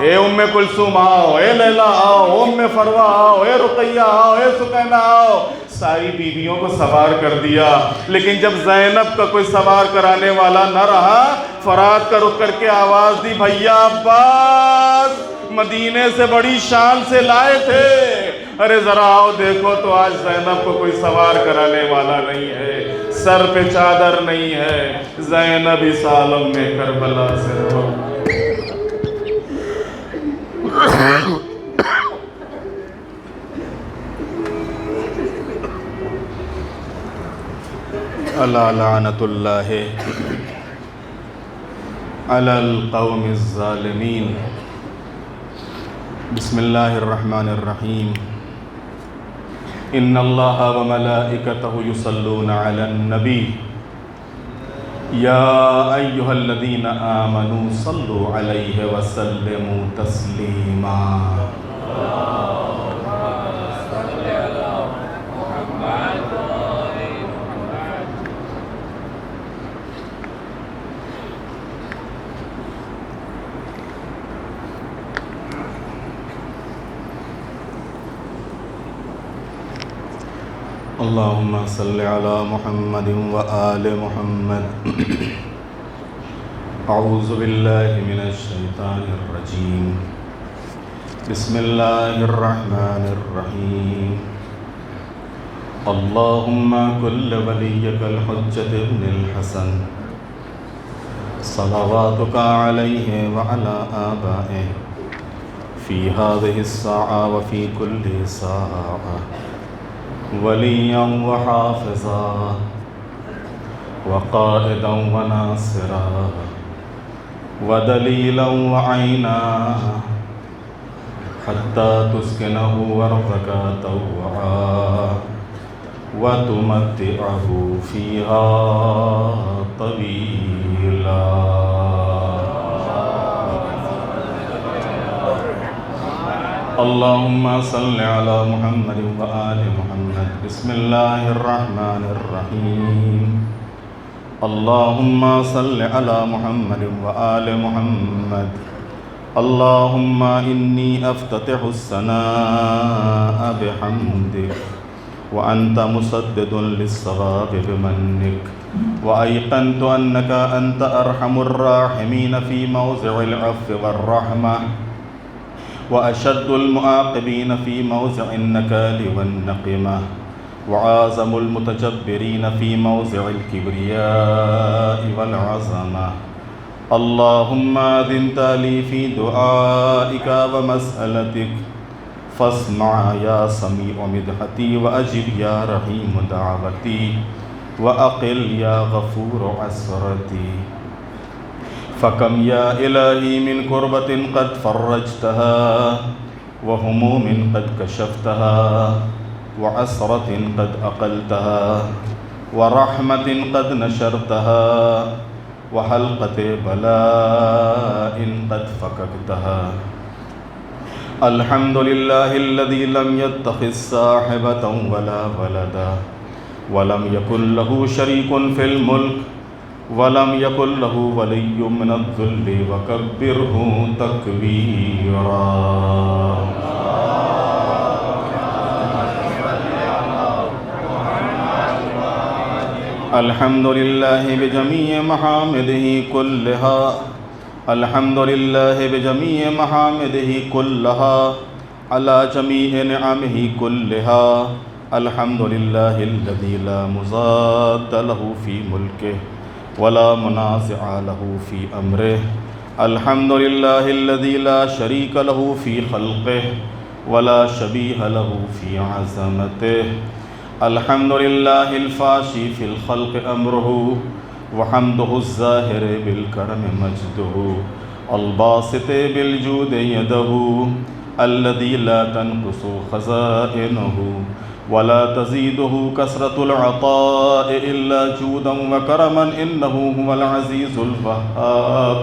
اے ام کلثوم آؤ، اے لیلا آؤ، ام فروہ آؤ، اے رقیہ آؤ، اے سکینہ آؤ، ساری بیویوں کو سوار کر دیا۔ لیکن جب زینب کا کوئی سوار کرانے والا نہ رہا، فرات کا رخ کر کے آواز دی، بھیا عباس مدینے سے بڑی شان سے لائے تھے، ارے ذرا آؤ دیکھو تو آج زینب کو کوئی سوار کرانے والا نہیں ہے، سر پہ چادر نہیں ہے، زینب اس عالم میں کربلا سے رو۔ الا لعنت اللہ علی القوم الظالمین۔ بسم اللہ الرحمن الرحیم۔ ان اللہ وملائکتہ یصلون علی النبی یا ایہا الذین آمنوا صلوا علیہ وسلموا تسلیما۔ اللہم صلی علی محمد وآل محمد۔ اعوذ باللہ من الشیطان الرجیم، بسم اللہ الرحمن الرحیم۔ اللہم کل ولیک الحجۃ ابن الحسن صلواتک علیہ وعلی آبائہ فی ہذہ الساعہ وفی کل ساعہ ولیاً وحافظا وقائدا وناصرا ودلیلا وعینا حتی تسکنہ ارضک طوعا وتمتعہ فیہا طویلا۔ اللہم صلی علی محمد وآل محمد۔ بسم اللہ الرحمن الرحیم۔ اللہم صلی علی محمد وآل محمد۔ اللہم انی افتتح الثناء بحمدک وانت مسدد للصواب بمنک وایقنت انک انت ارحم الراحمین فی موضع العفو والرحمہ وأشد المعاقبين في موضع النكال والنقمة وعازم المتجبرين في موضع الكبرياء والعظمة۔ اللهم أذنت لي في دعائك ومسألتك فاسمع يا سميع مدحتي وأجب يا رحيم دعوتي وأقل يا غفور عسرتي۔ فکم یا الہی من کربت قد فرجتها وہموم قد کشفتها وعسرت قد اقلتها ورحمة قد نشرتها وحلقة بلاء قد فككتها. الحمد لله الذي لم يتخذ صاحبة ولا ولدا ولم يكن له شريك في الملك ولم يكن له ولي من الذل وكبره تكبيرا. الحمد لله بجميع محامده كلها. الحمد لله بجميع محامده كلها على جميع نعمه كلها. الحمد لله الذي لا مضاد له في ملكه ولا منازع له في أمره. الحمد لله الذي لا شريك له في خلقه ولا شبيه له في عظمته. الحمد لله الفاشي في الخلق أمره وحمده الظاهر بالكرم مجده الباسط بالجود يده الذي لا تنقص خزائنه ولا تزيده كثرة العطاء إلا جودا وكرما إنه هو العزيز الوهاب.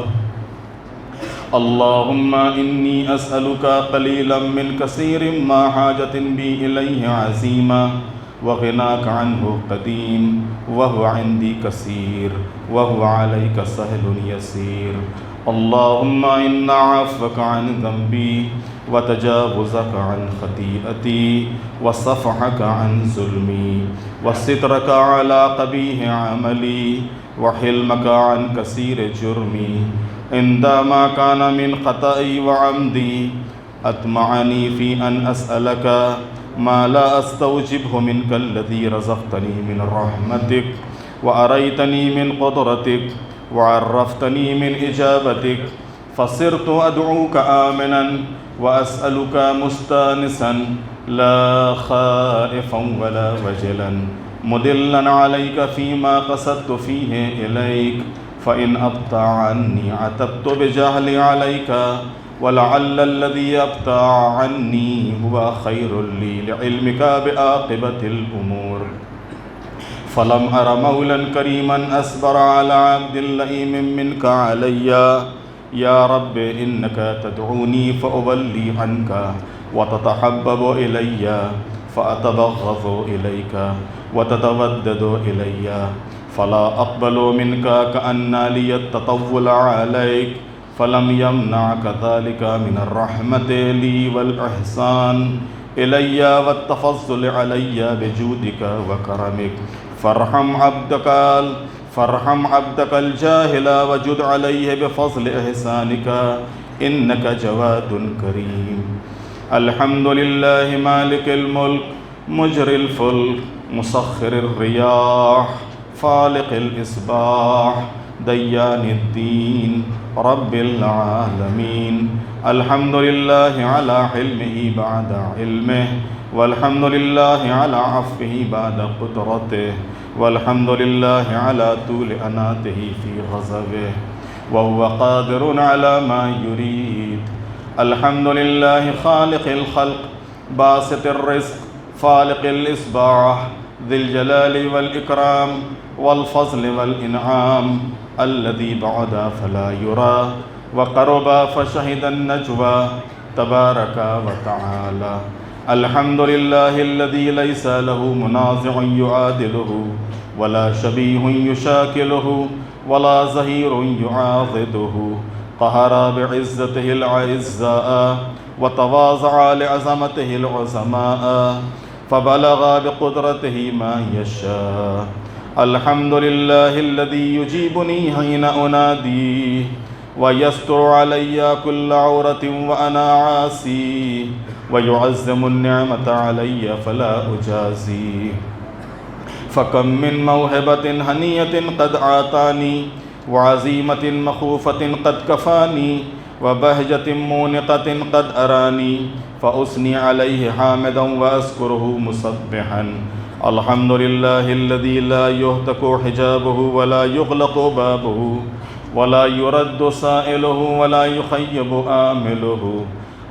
اللهم إني أسألك قليلا من كثير ما حاجة بي إليه عزيمة وغناك عنه قديم وهو عندي كثير وهو عليك سهل يسير. اللهم إن عفوك عن ذنبي وتجاوزك عن خطيئتي وصفحك عن ظلمي وسترك على قبيح عملي وحلمك عن كثير جرمي عندما كان من خطئي وعمدي أطمعني في أن أسألك ما لا أستوجبه منك الذي رزقتني من رحمتك وأريتني من قدرتك وعرفتني من إجابتك فصرت أدعوك آمنا وأسألك مستانسا لا خائفا ولا وجلا مدلا عليك فيما قصدت فيه إليك فإن أبطأ عني عتبت بجهلي عليك ولعل الذي أبطأ عني هو خير لي لعلمك بعاقبة الأمور. فلم أر مولا كريما أصبر على عبد لئيم منك علي. يا رب إنك تدعوني فأولي عنك وتتحبب إلي فأتبغض إليك وتتودد إلي فلا أقبل منك كأن لي التطول عليك فلم يمنعك ذلك من الرحمة لي والإحسان إلي والتفضل علي بجودك وكرمك. فارحم عبدك الجاهل وجد عليه بفضل إحسانك إنك جواد كريم. الحمد لله مالك الملك مجري الفلك مسخر الرياح فالق الإصباح ديان الدين رب العالمين. الحمد لله على حلمه بعد علمه والحمد لله على عفوه بعد قدرته والحمد لله على طول أناته في غضبه وهو قادر على ما يريد. الحمد لله خالق الخلق باسط الرزق فالق الإصباح ذي الجلال والإكرام والفضل والإنعام الذي بعد فلا يرى وقرب فشهد النجوى تبارك وتعالى. الحمد لله الذي ليس له منازع يعادله ولا شبيه يشاكله ولا ظهير يعاضده. قهر بعزته الأعزاء وتواضع لعظمته العظماء فبلغ بقدرته ما يشاء. الحمد لله الذي يجيبني حين أناديه ويستر علي كل عورة وأنا عاصي ويعزم النعمة علي فلا أجازي. فكم من موهبة هنية قد آتاني وعزيمة مخوفة قد كفاني وبهجة مونقة قد أراني فأثني عليه حامدا وأذكره مسبحا. الحمد لله الذي لا يهتك حجابه ولا يغلق بابه ولا يرد سائله ولا يخيب آمله.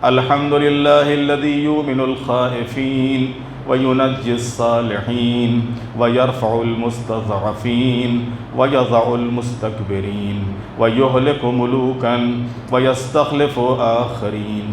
الحمد لله الذي يؤمن الخائفين وينجي الصالحين ويرفع المستضعفين ويضع المستكبرين ويهلك ملوكا ويستخلف آخرين.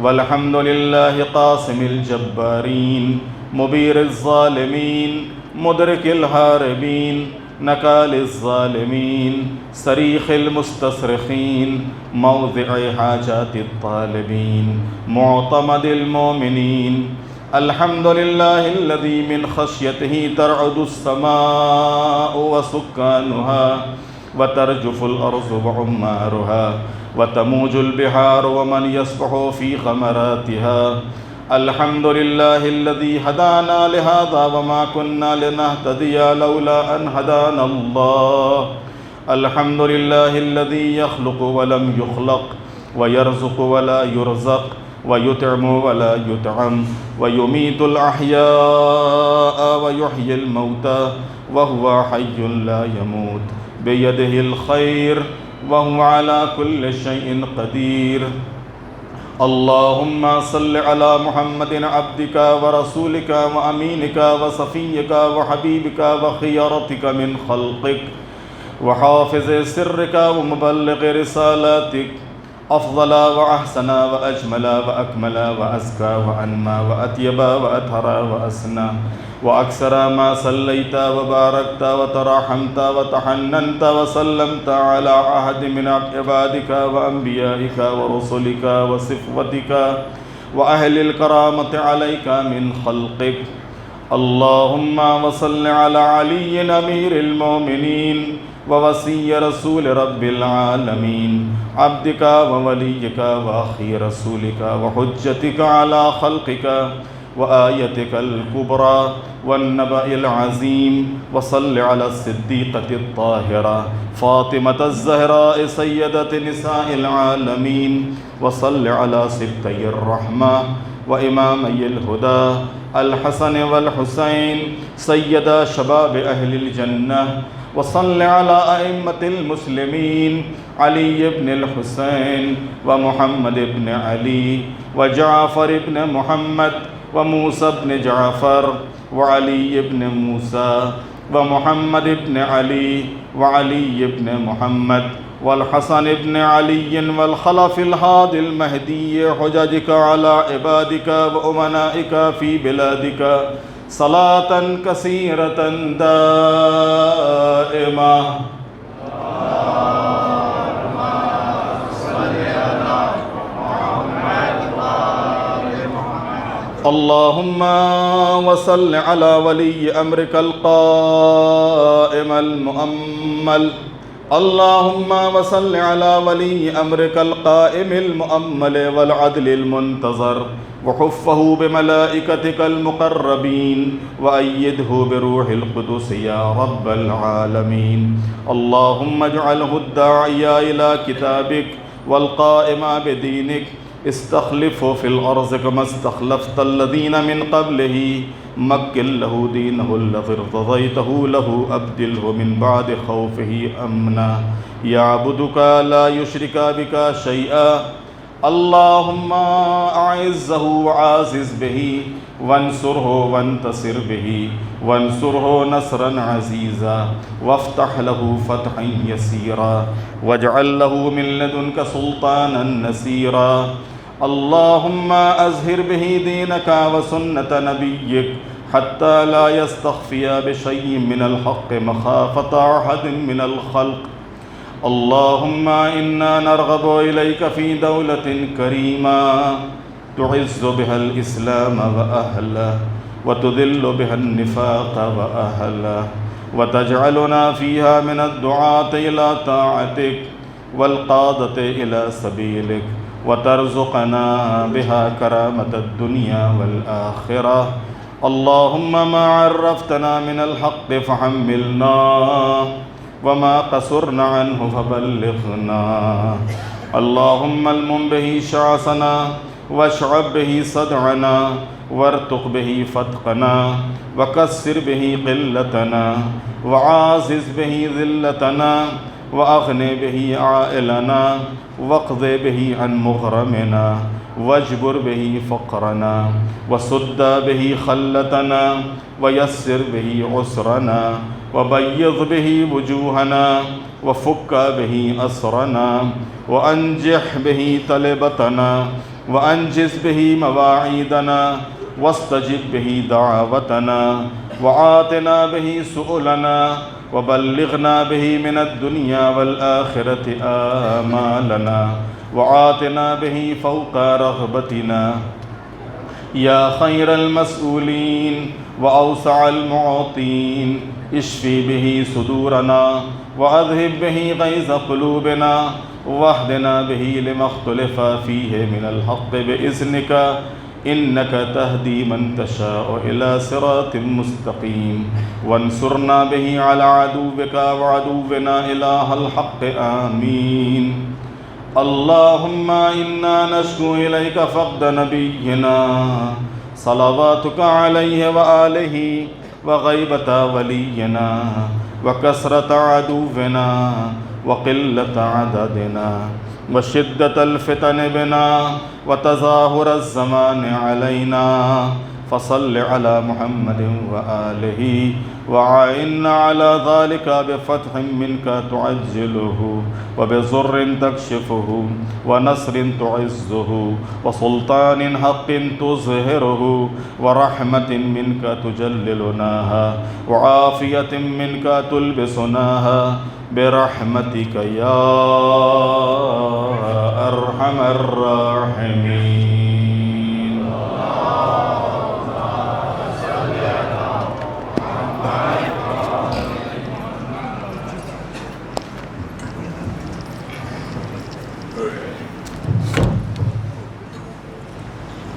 والحمد لله قاسم الجبارين مبير الظالمين مدرك الهاربين نكال الظالمين صريخ المستصرخين موضع حاجات الطالبين معتمد المؤمنين. الحمد لله الذي من خشيته ترعد السماء وسكانها وترجف الأرض وعمارها وتموج البحار ومن يسبح في خمراتها. الحمد لله الذي هدانا لهذا وما كنا لنهتدي لولا أن هدانا الله. الحمد لله الذي يخلق ولم يخلق ويرزق ولا يرزق ويطعم ولا يطعم ويميت الأحياء ويحيي الموتى وهو حي لا يموت بيده الخير وهو على كل شيء قدير. اللهم صل على محمد عبدك ورسولك وأمينك وصفيك وحبيبك وخيرتك من خلقك وحافظ سرك ومبلغ رسالاتك أفضل وأحسن وأجمل وأكمل وأزكى وأنمى وأطيب وأطهر وأسنى وأكثر ما صليت وباركت وترحمت وتحننت وسلمت على أحد من عبادك وأنبيائك ورسلك وصفوتك وأهل الكرامة عليك من خلقك. اللهم وصل على علي أمير المؤمنين ووصي رسول رب العالمين عبدك ووليك وأخي رسولك وحجتك على خلقك وآيتك الكبرى والنبأ العظيم. وصل على الصديقة الطاهرة فاطمة الزهراء سيدة نساء العالمين. وصل على سبطي الرحمة وإمامي الهدى الحسن والحسين سيدا شباب أهل الجنة. وصل على أئمة المسلمين علي بن الحسين ومحمد بن علي وجعفر بن محمد وموسى بن جعفر وعلي بن موسى ومحمد بن علي وعلي بن محمد والحسن بن علي والخلف الهادي المهدي حججك على عبادك وأمنائك في بلادك صلاة كثيرة دائمة. اللهم وصل على ولي أمرك القائم المؤمل. اللهم وصل على ولي أمرك القائم المؤمل والعدل المنتظر وحفه بملائكتك المقربين وأيده بروح القدس يا رب العالمين. اللهم اجعله الداعي إلى كتابك والقائم بدينك استخلفه في الأرض كما استخلفت الذين من قبله. مكن له دينه الذي ارتضيته له أبدله من بعد خوفه أمنا يعبدك لا يشرك بك شيئا. اللهم أعزه وعازز به وانصره وانتصر به وانصره نصرا عزيزا وافتح له فتحا يسيرا واجعل له من لدنك سلطانا نصيرا. اللهم أزهر به دينك وسنة نبيك حتى لا يستخفي بشيء من الحق مخافة أحد من الخلق. اللهم إنا نرغب إليك في دولة كريمة تعز بها الإسلام وأهله وتذل بها النفاق وأهله وتجعلنا فيها من الدعاة إلى طاعتك والقادة إلى سبيلك وترزقنا بها كرامة الدنيا والآخرة. اللهم ما عرفتنا من الحق فحملنا وما قصرنا عنه فبلغنا. اللهم المم به شعثنا واشعب به صدعنا وارتق به فتقنا وكسر به قلتنا وعازز به ذلتنا وأغن به عائلنا واقض به عن مغرمنا واجبر به فقرنا وسد به خلتنا ويسر به عسرنا وبيض به وجوهنا وفك به أسرنا وأنجح به طلبتنا وأنجز به مواعيدنا واستجب به دعوتنا وعاتنا به سؤلنا وبلغنا به من الدنيا والآخرة آمالنا وعاتنا به فوق رغبتنا يا خير المسؤولين وأوسع المعطين اشفي به صدورنا وأذهب به غيظ قلوبنا واهدنا به لما اختلف فيه من الحق بإذنك إنك تهدي من تشاء إلى صراط مستقيم وانصرنا به على عدوك وعدونا إله الحق آمين اللهم إنا نشكو إليك فقد نبينا صلواتك عليه وآله وغيبة ولينا وكثرة عدونا وقلة عددنا وشدة الفتن بنا وتظاهر الزمان علينا فصل على محمد وآله وعائنا على ذلك بفتح منك تعجله وبضر تكشفه ونصر تعزه وسلطان حق تظهره ورحمة منك تجللناها وعافية منك تلبسناها برحمتك يا أرحم الراحمين.